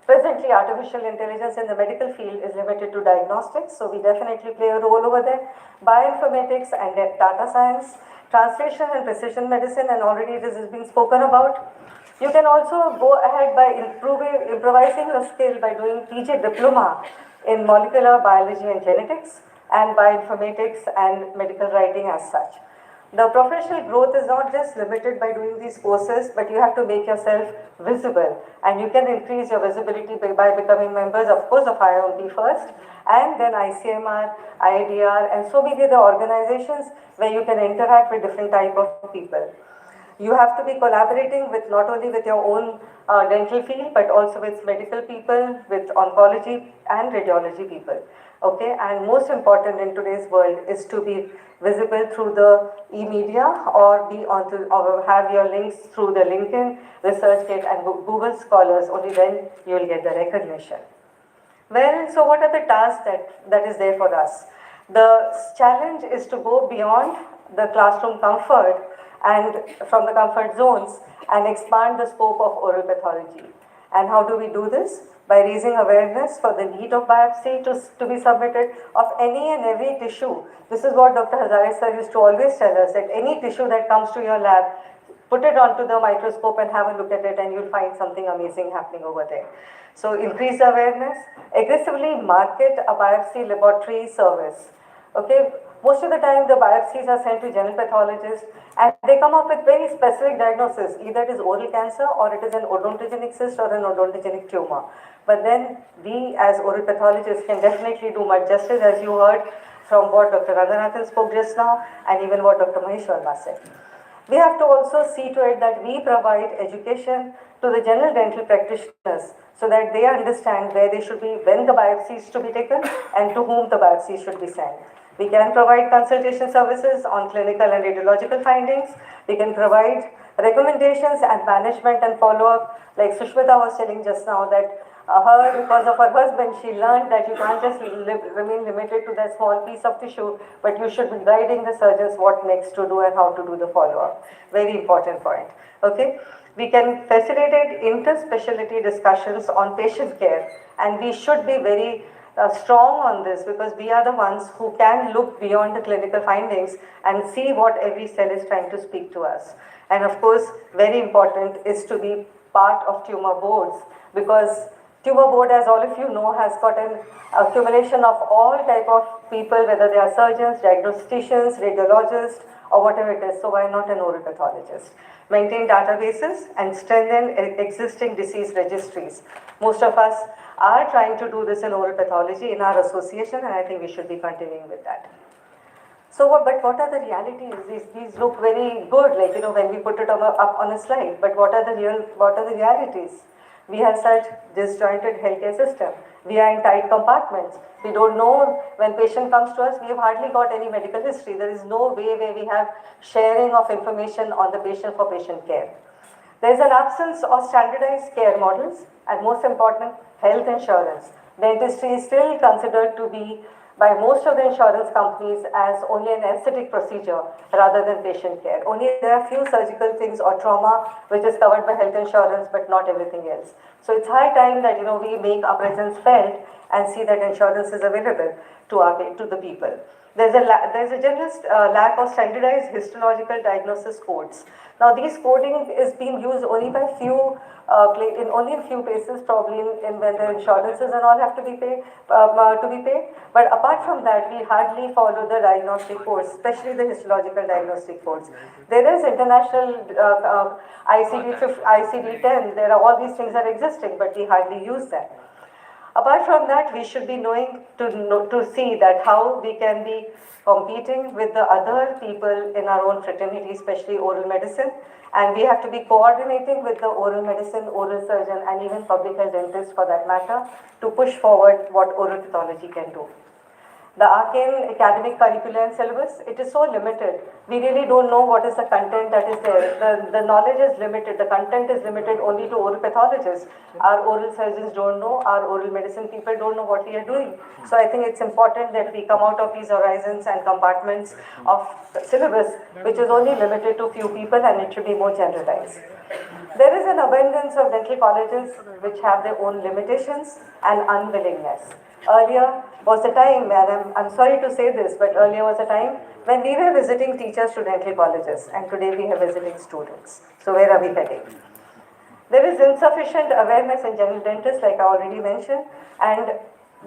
presently artificial intelligence in the medical field is limited to diagnostics, so we definitely play a role over there. Bioinformatics and data science, translation and precision medicine, and already this has been spoken about. You can also go ahead by improvising your skill by doing PG diploma in molecular biology and genetics, and bioinformatics and medical writing as such. The professional growth is not just limited by doing these courses, but you have to make yourself visible, and you can increase your visibility by becoming members, of course, of IOMP first, and then ICMR, IIDR, and so many other organizations where you can interact with different type of people. You have to be collaborating with not only with your own dental field, but also with medical people, with oncology and radiology people. Okay, and most important in today's world is to be visible through the e-media or be onto or have your links through the LinkedIn, ResearchGate and Google Scholars. Only then you will get the recognition. Well, so what are the tasks that is there for us? The challenge is to go beyond the classroom comfort and from the comfort zones and expand the scope of oral pathology. And how do we do this? By raising awareness for the need of biopsy to be submitted of any and every tissue. This is what Dr. Hazare sir used to always tell us, that any tissue that comes to your lab, put it onto the microscope and have a look at it and you'll find something amazing happening over there. So increase awareness, aggressively market a biopsy laboratory service. Okay, most of the time the biopsies are sent to general pathologists and they come up with very specific diagnosis. Either it is oral cancer or it is an odontogenic cyst or an odontogenic tumor. But then we as oral pathologists can definitely do much justice, as you heard from what Dr. Ranganathan spoke just now and even what Dr. Mahesh Sharma said. We have to also see to it that we provide education to the general dental practitioners so that they understand where they should be, when the biopsy is to be taken and to whom the biopsy should be sent. We can provide consultation services on clinical and radiological findings. We can provide recommendations and management and follow-up. Like Sushmita was telling just now that because of her husband, she learned that you can't just remain limited to that small piece of tissue, but you should be guiding the surgeons what next to do and how to do the follow-up. Very important point. Okay, we can facilitate inter-specialty discussions on patient care, and we should be very strong on this because we are the ones who can look beyond the clinical findings and see what every cell is trying to speak to us. And of course, very important is to be part of tumor boards, because tumor board, as all of you know, has got an accumulation of all type of people, whether they are surgeons, diagnosticians, radiologists, or whatever it is. So why not an oral pathologist? Maintain databases and strengthen existing disease registries. Most of us are trying to do this in oral pathology in our association, and I think we should be continuing with that. So, but what are the realities? These look very good, like, when we put it up on a slide, but what are the realities? We have such disjointed healthcare system. We are in tight compartments. We don't know when patient comes to us, we have hardly got any medical history. There is no way where we have sharing of information on the patient for patient care. There is an absence of standardized care models and most important, health insurance. Dentistry is still considered to be by most of the insurance companies as only an aesthetic procedure rather than patient care. Only there are few surgical things or trauma which is covered by health insurance, but not everything else. So it's high time that we make our presence felt and see that insurance is available to the people. There's a general lack of standardized histological diagnosis codes. Now these coding is being used only by few, only in few places, probably in when the insurances and all have to be paid. But apart from that, we hardly follow the diagnostic codes, especially the histological diagnostic codes. There is international ICD-10. There are all these things are existing, but we hardly use them. Apart from that, we should be knowing to see that how we can be competing with the other people in our own fraternity, especially oral medicine, and we have to be coordinating with the oral medicine, oral surgeon, and even public health dentist for that matter, to push forward what oral pathology can do. The arcane academic curriculum and syllabus, it is so limited. We really don't know what is the content that is there. The knowledge is limited. The content is limited only to oral pathologists. Our oral surgeons don't know. Our oral medicine people don't know what we are doing. So I think it's important that we come out of these horizons and compartments of syllabus, which is only limited to few people, and it should be more generalized. There is an abundance of dental colleges which have their own limitations and unwillingness. Earlier was a time, and I'm sorry to say this, but earlier was a time when we were visiting teachers to dental colleges, and today we are visiting students. So where are we heading? There is insufficient awareness in general dentists, like I already mentioned, and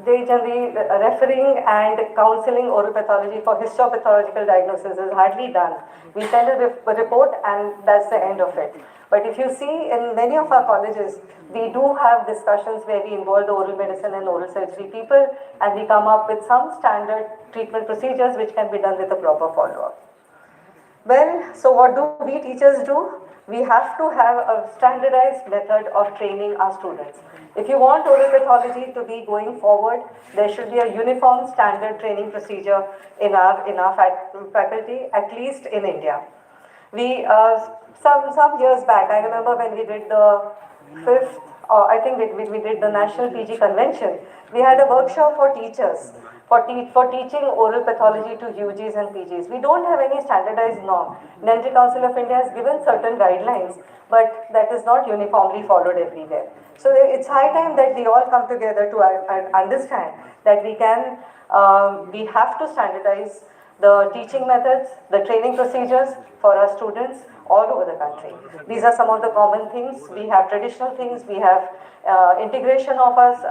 they generally referring and counseling oral pathology for histopathological diagnosis is hardly done. We send a report and that's the end of it. But if you see in many of our colleges, we do have discussions where we involve the oral medicine and oral surgery people, and we come up with some standard treatment procedures which can be done with a proper follow-up. Well, so what do we teachers do? We have to have a standardized method of training our students. If you want oral pathology to be going forward, there should be a uniform standard training procedure in our faculty, at least in India. We some years back, I remember when we did the fifth, or I think we did the National PG Convention. We had a workshop for teachers for teaching oral pathology to UGs and PGs. We don't have any standardized norm. Dental Council of India has given certain guidelines, but that is not uniformly followed everywhere. So it's high time that we all come together to understand that we have to standardize the teaching methods, the training procedures for our students all over the country. These are some of the common things. We have traditional things, we have integration of us,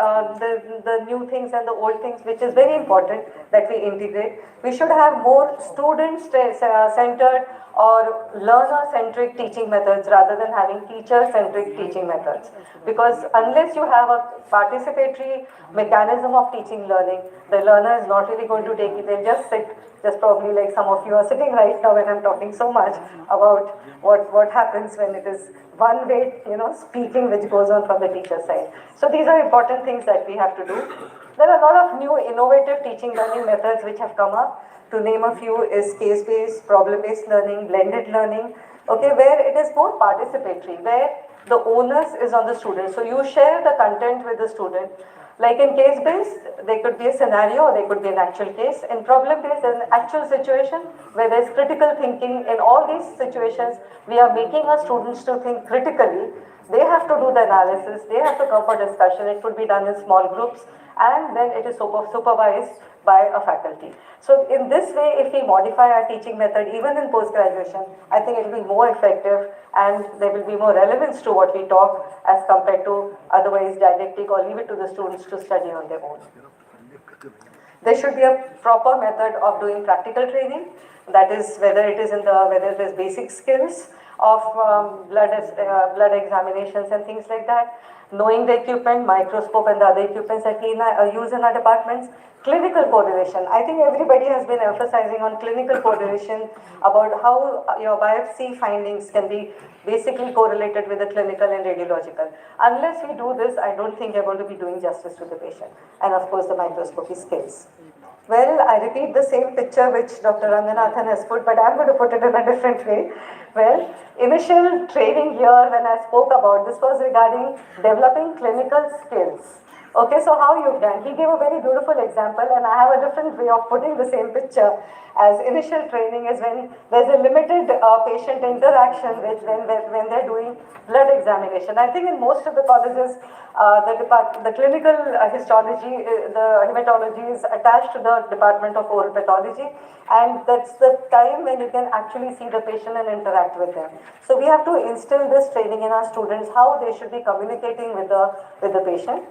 the new things and the old things, which is very important that we integrate. We should have more student-centered or learner-centric teaching methods rather than having teacher-centric teaching methods. Because unless you have a participatory mechanism of teaching learning, the learner is not really going to take it. They'll just sit, just probably like some of you are sitting right now when I'm talking so much about what happens when it is one way, speaking which goes on from the teacher side. So these are important things that we have to do. There are a lot of new innovative teaching learning methods which have come up. To name a few is case-based, problem-based learning, blended learning, okay, where it is more participatory, where the onus is on the student. So you share the content with the student. Like in case-based, there could be a scenario or there could be an actual case. In problem-based, there's an actual situation where there's critical thinking. In all these situations, we are making our students to think critically. They have to do the analysis, they have to come for discussion. It could be done in small groups and then it is supervised by a faculty. So in this way, if we modify our teaching method, even in post-graduation, I think it will be more effective and there will be more relevance to what we talk as compared to otherwise didactic or leave it to the students to study on their own. There should be a proper method of doing practical training. That is whether it is basic skills of blood examinations and things like that, knowing the equipment, microscope and the other equipments that we use in our departments, clinical correlation. I think everybody has been emphasizing on clinical correlation about how your biopsy findings can be basically correlated with the clinical and radiological. Unless we do this, I don't think you're going to be doing justice to the patient. And of course the microscopy skills. Well, I repeat the same picture which Dr. Ranganathan has put, but I'm going to put it in a different way. Well, initial training here when I spoke about this was regarding developing clinical skills. Okay, so how you can? He gave a very beautiful example and I have a different way of putting the same picture as initial training is when there's a limited patient interaction with when they're doing blood examination. I think in most of the colleges, the clinical histology, the hematology is attached to the department of oral pathology and that's the time when you can actually see the patient and interact with them. So we have to instill this training in our students, how they should be communicating with the patient.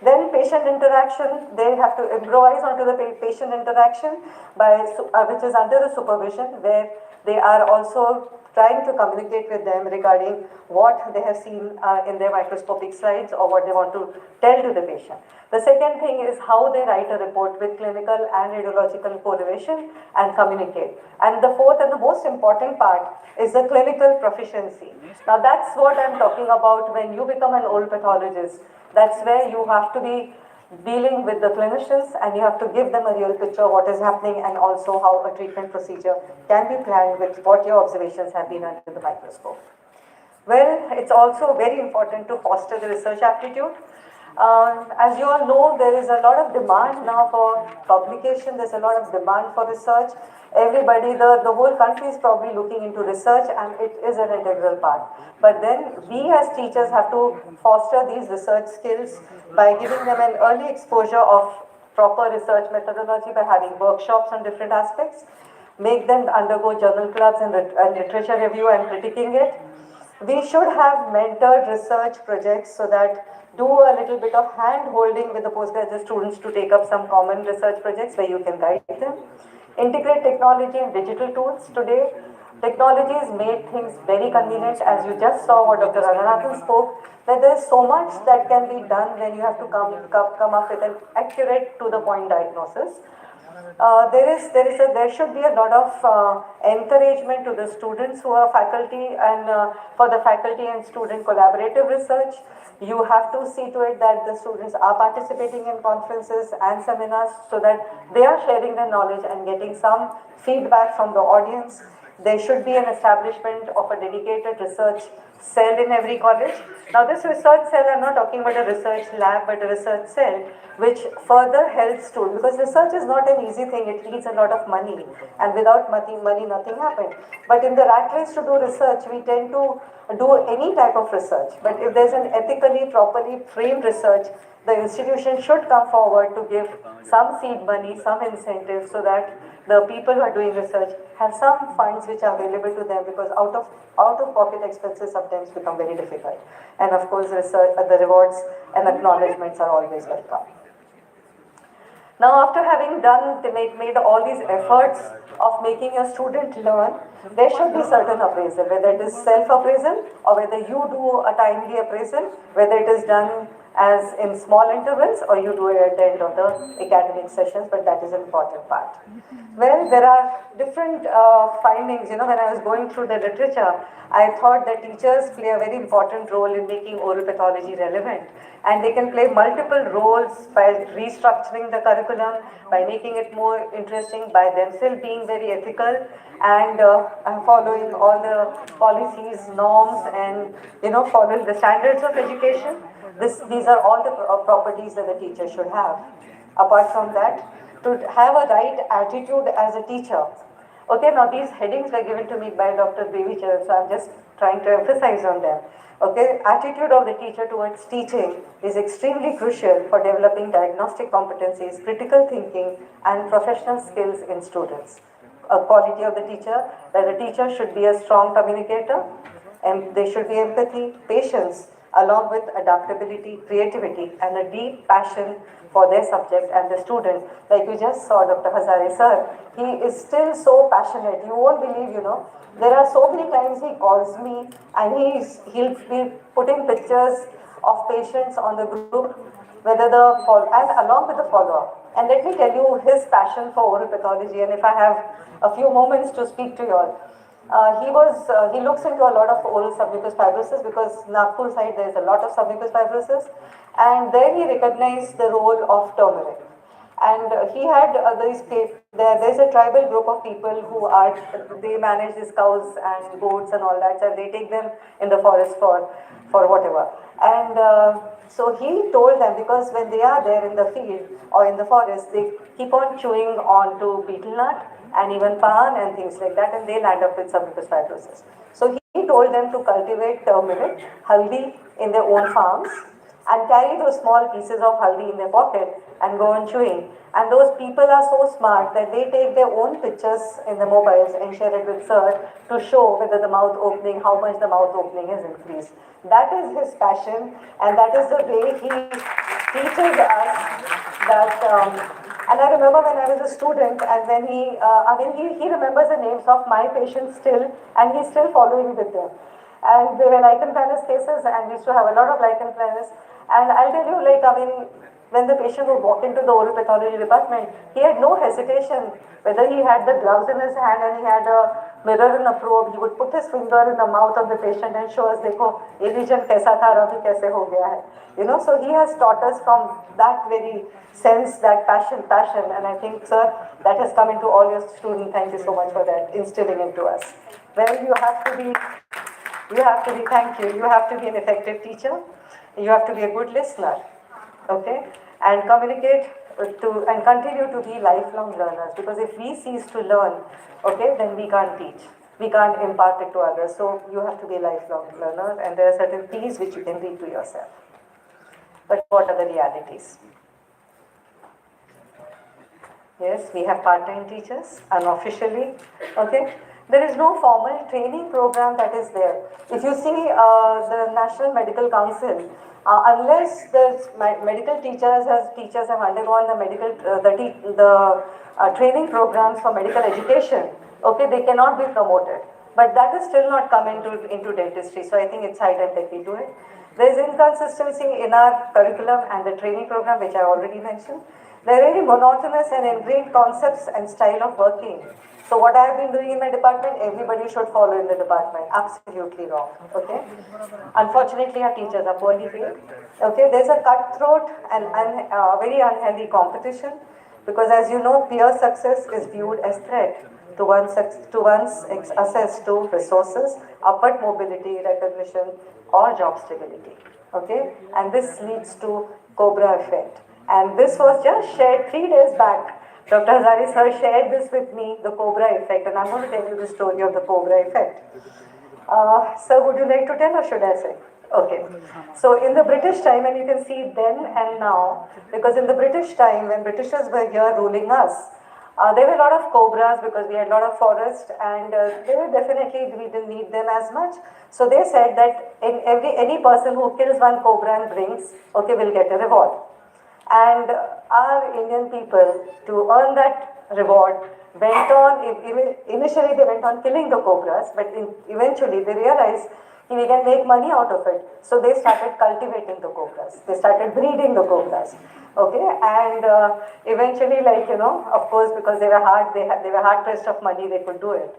Then patient interaction, they have to improvise onto the patient interaction which is under the supervision where they are also trying to communicate with them regarding what they have seen in their microscopic slides or what they want to tell to the patient. The second thing is how they write a report with clinical and radiological correlation and communicate. And the fourth and the most important part is the clinical proficiency. Now that's what I'm talking about when you become an oral pathologist. That's where you have to be dealing with the clinicians and you have to give them a real picture of what is happening and also how a treatment procedure can be planned with what your observations have been under the microscope. Well, it's also very important to foster the research aptitude. As you all know, there is a lot of demand now for publication, there's a lot of demand for research. Everybody, the whole country is probably looking into research and it is an integral part. But then we as teachers have to foster these research skills by giving them an early exposure of proper research methodology by having workshops on different aspects, make them undergo journal clubs and literature review and critiquing it. We should have mentored research projects so that do a little bit of hand holding with the postgraduate students to take up some common research projects where you can guide them. Integrate technology and digital tools. Today, technology has made things very convenient. As you just saw what Dr. Ranganathan spoke, that there is so much that can be done when you have to come up with an accurate to the point diagnosis. there should be a lot of encouragement to the students who are faculty, and for the faculty and student collaborative research. You have to see to it that the students are participating in conferences and seminars so that they are sharing their knowledge and getting some feedback from the audience. There should be an establishment of a dedicated research cell in every college. Now this research cell, I'm not talking about a research lab, but a research cell which further helps to, because research is not an easy thing, it needs a lot of money, and without money nothing happens. But in the rat race to do research, we tend to do any type of research. But if there's an ethically, properly framed research, the institution should come forward to give some seed money, some incentive, so that the people who are doing research have some funds which are available to them, because out of pocket expenses sometimes become very difficult. And of course, research, the rewards and acknowledgements are always welcome. Now, after having made all these efforts of making a student learn, there should be certain appraisal, whether it is self-appraisal or whether you do a timely appraisal, whether it is done as in small intervals or you do it at the end of the academic sessions, but that is an important part. Well, there are different findings. When I was going through the literature, I thought that teachers play a very important role in making oral pathology relevant. And they can play multiple roles by restructuring the curriculum, by making it more interesting, by themselves being very ethical and following all the policies, norms, and following the standards of education. These are all the properties that the teacher should have. Apart from that, to have a right attitude as a teacher. Okay, now these headings were given to me by Dr. Devi Charan, so I'm just trying to emphasize on them. Okay, attitude of the teacher towards teaching is extremely crucial for developing diagnostic competencies, critical thinking, and professional skills in students. A quality of the teacher, that the teacher should be a strong communicator, and there should be empathy, patience, along with adaptability, creativity, and a deep passion for their subject and the student. Like you just saw Dr. Hazare sir, he is still so passionate. You won't believe, there are so many times he calls me and he'll be putting pictures of patients on the group, and along with the follow-up. And let me tell you his passion for oral pathology, and if I have a few moments to speak to you all. He looks into a lot of oral submucous fibrosis, because Nagpur side there is a lot of submucous fibrosis, and there he recognized the role of turmeric. And he had there's a tribal group of people they manage these cows and goats and all that, and they take them in the forest for whatever. And so he told them, because when they are there in the field or in the forest, they keep on chewing on to betel nut and even pan and things like that, and they land up with submucous fibrosis. So he told them to cultivate turmeric, haldi in their own farms, and carry those small pieces of haldi in their pocket and go on chewing. And those people are so smart that they take their own pictures in the mobiles and share it with sir to show whether the mouth opening, how much the mouth opening has increased. That is his passion, and that is the way he teaches us that. And I remember when I was a student, and when he remembers the names of my patients still, and he's still following with them. And there were lichen planus cases, and we used to have a lot of lichen planus. And I'll tell you, when the patient would walk into the oral pathology department, he had no hesitation whether he had the gloves in his hand and he had a mirror and a probe. He would put his finger in the mouth of the patient and show us, "Dekho, ye region kaisa tha, abhi kaise ho gaya hai." So he has taught us from that very sense, that passion, and I think, sir, that has come into all your students. Thank you so much for that, instilling into us. Well, thank you. You have to be an effective teacher. You have to be a good listener, okay, and communicate and continue to be lifelong learners. Because if we cease to learn, okay, then we can't teach. We can't impart it to others. So you have to be a lifelong learner, and there are certain P's which you can read to yourself. But what are the realities? Yes, we have part-time teachers, unofficially, okay. There is no formal training program that is there. If you see the National Medical Council, unless the medical teachers have undergone the training programs for medical education, okay, they cannot be promoted. But that is still not come into dentistry, so I think it's high time that we do it. There is inconsistency in our curriculum and the training program, which I already mentioned. They're very monotonous and ingrained concepts and style of working. So what I have been doing in my department, everybody should follow in the department. Absolutely wrong. Okay. Unfortunately, our teachers are poorly paid. Okay. There's a cutthroat and very unhealthy competition because, as you know, peer success is viewed as threat to one's access to resources, upward mobility, recognition, or job stability. Okay. And this leads to Cobra effect. And this was just shared 3 days back. Dr. Hazari sir shared this with me, the Cobra effect, and I'm going to tell you the story of the Cobra effect. Sir, would you like to tell or should I say? Okay. So in the British time, and you can see then and now, because in the British time, when Britishers were here ruling us, there were a lot of cobras because we had a lot of forest, and they were definitely, we didn't need them as much. So they said that in any person who kills one cobra and brings, okay, will get a reward. And our Indian people, to earn that reward, went on, initially they went on killing the cobras, but eventually they realized we can make money out of it. So they started cultivating the cobras. They started breeding the cobras. Okay, and eventually, like, of course, because they were hard pressed of money, they could do it.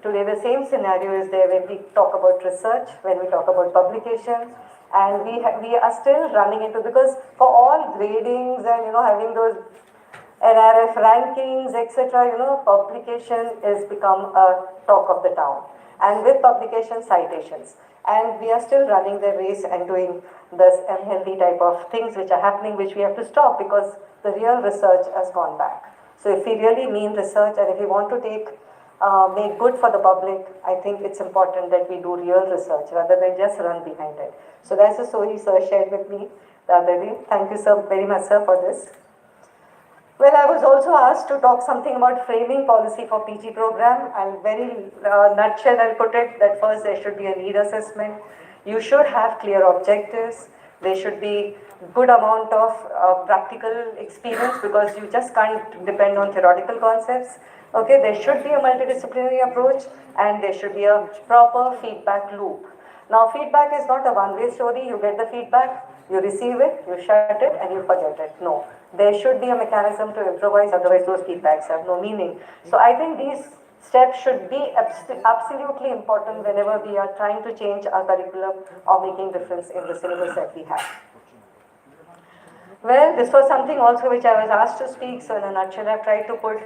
Today, the same scenario is there when we talk about research, when we talk about publication, and we are still running into, because for all gradings and having those NRF rankings, etc., publication is become a talk of the town, and with publication citations, and we are still running the race and doing this unhealthy type of things which are happening, which we have to stop because the real research has gone back. So if we really mean research and if we want to make good for the public, I think it's important that we do real research rather than just run behind it. So that's the story sir shared with me the other day. Thank you sir very much sir for this. Well, I was also asked to talk something about framing policy for PG program. I'll very nutshell, I'll put it that first there should be a need assessment. You should have clear objectives. There should be good amount of practical experience because you just can't depend on theoretical concepts. Okay, there should be a multidisciplinary approach and there should be a proper feedback loop. Now, feedback is not a one-way story. You get the feedback, you receive it, you shut it, and you forget it. No, there should be a mechanism to improvise, otherwise those feedbacks have no meaning. So I think these steps should be absolutely important whenever we are trying to change our curriculum or making difference in the syllabus that we have. Well, this was something also which I was asked to speak, so in a nutshell I've tried to put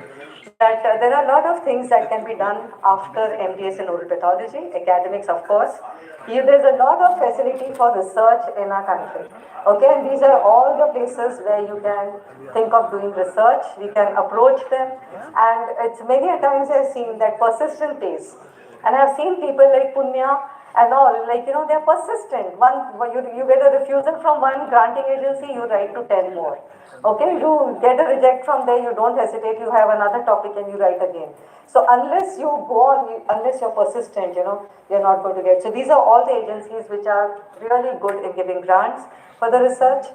that there are a lot of things that can be done after MDS in oral pathology, academics of course. There's a lot of facility for research in our country. Okay, and these are all the places where you can think of doing research, we can approach them, and it's many a times I've seen that persistent pace. And I've seen people like Punya and all, like, they're persistent. You get a refusal from one granting agency, you write to 10 more. Okay, you get a reject from there, you don't hesitate, you have another topic and you write again. So unless you go on, unless you're persistent, you're not going to get. So these are all the agencies which are really good in giving grants for the research.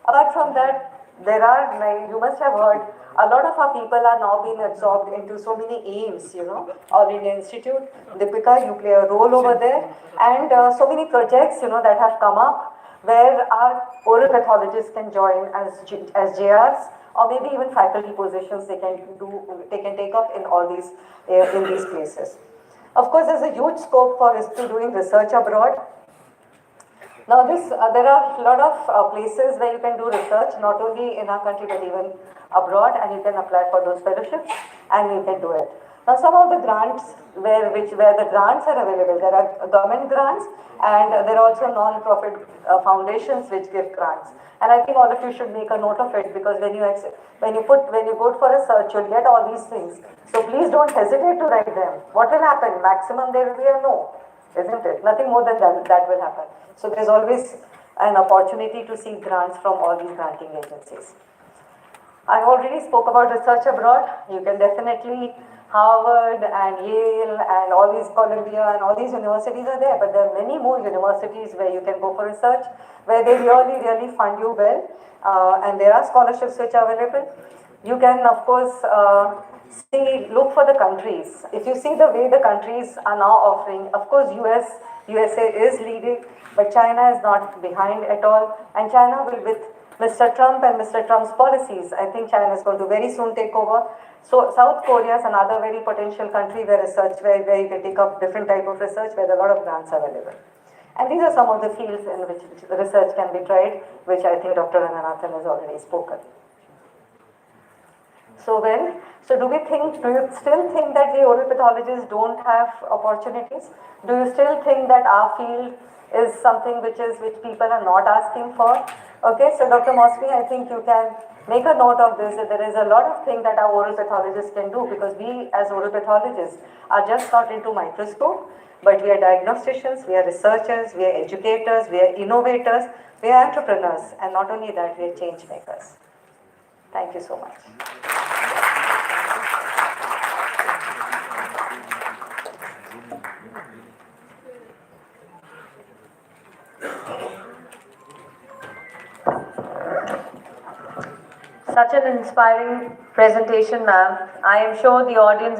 Apart from that, there are, like, you must have heard, a lot of our people are now being absorbed into so many aims, All India Institute, Deepika, you play a role over there, and so many projects, that have come up where our oral pathologists can join as JRs, or maybe even faculty positions they can take up in all these, in these places. Of course, there's a huge scope for doing research abroad. Now there are a lot of places where you can do research, not only in our country but even abroad, and you can apply for those fellowships and you can do it. Now some of the grants where the grants are available, there are government grants and there are also non-profit foundations which give grants. And I think all of you should make a note of it because when you go for research, you'll get all these things. So please don't hesitate to write them. What will happen? Maximum there will be a no, isn't it? Nothing more than that will happen. So there's always an opportunity to seek grants from all these granting agencies. I already spoke about research abroad. You can definitely, Harvard and Yale and all these Columbia and all these universities are there, but there are many more universities where you can go for research, where they really, really fund you well, and there are scholarships which are available. You can, of course, look for the countries. If you see the way the countries are now offering, of course, USA is leading, but China is not behind at all, and China will, with Mr. Trump and Mr. Trump's policies, I think China is going to very soon take over. So South Korea is another very potential country where where you can take up different type of research, where a lot of grants are available. And these are some of the fields in which the research can be tried, which I think Dr. Ranganathan has already spoken. So do you still think that the oral pathologists don't have opportunities? Do you still think that our field is something which people are not asking for? Okay, so Dr. Mosby, I think you can make a note of this, that there is a lot of things that our oral pathologists can do, because we as oral pathologists are just not into microscope, but we are diagnosticians, we are researchers, we are educators, we are innovators, we are entrepreneurs, and not only that, we are change makers. Thank you so much. Such an inspiring presentation, ma'am. I am sure the audience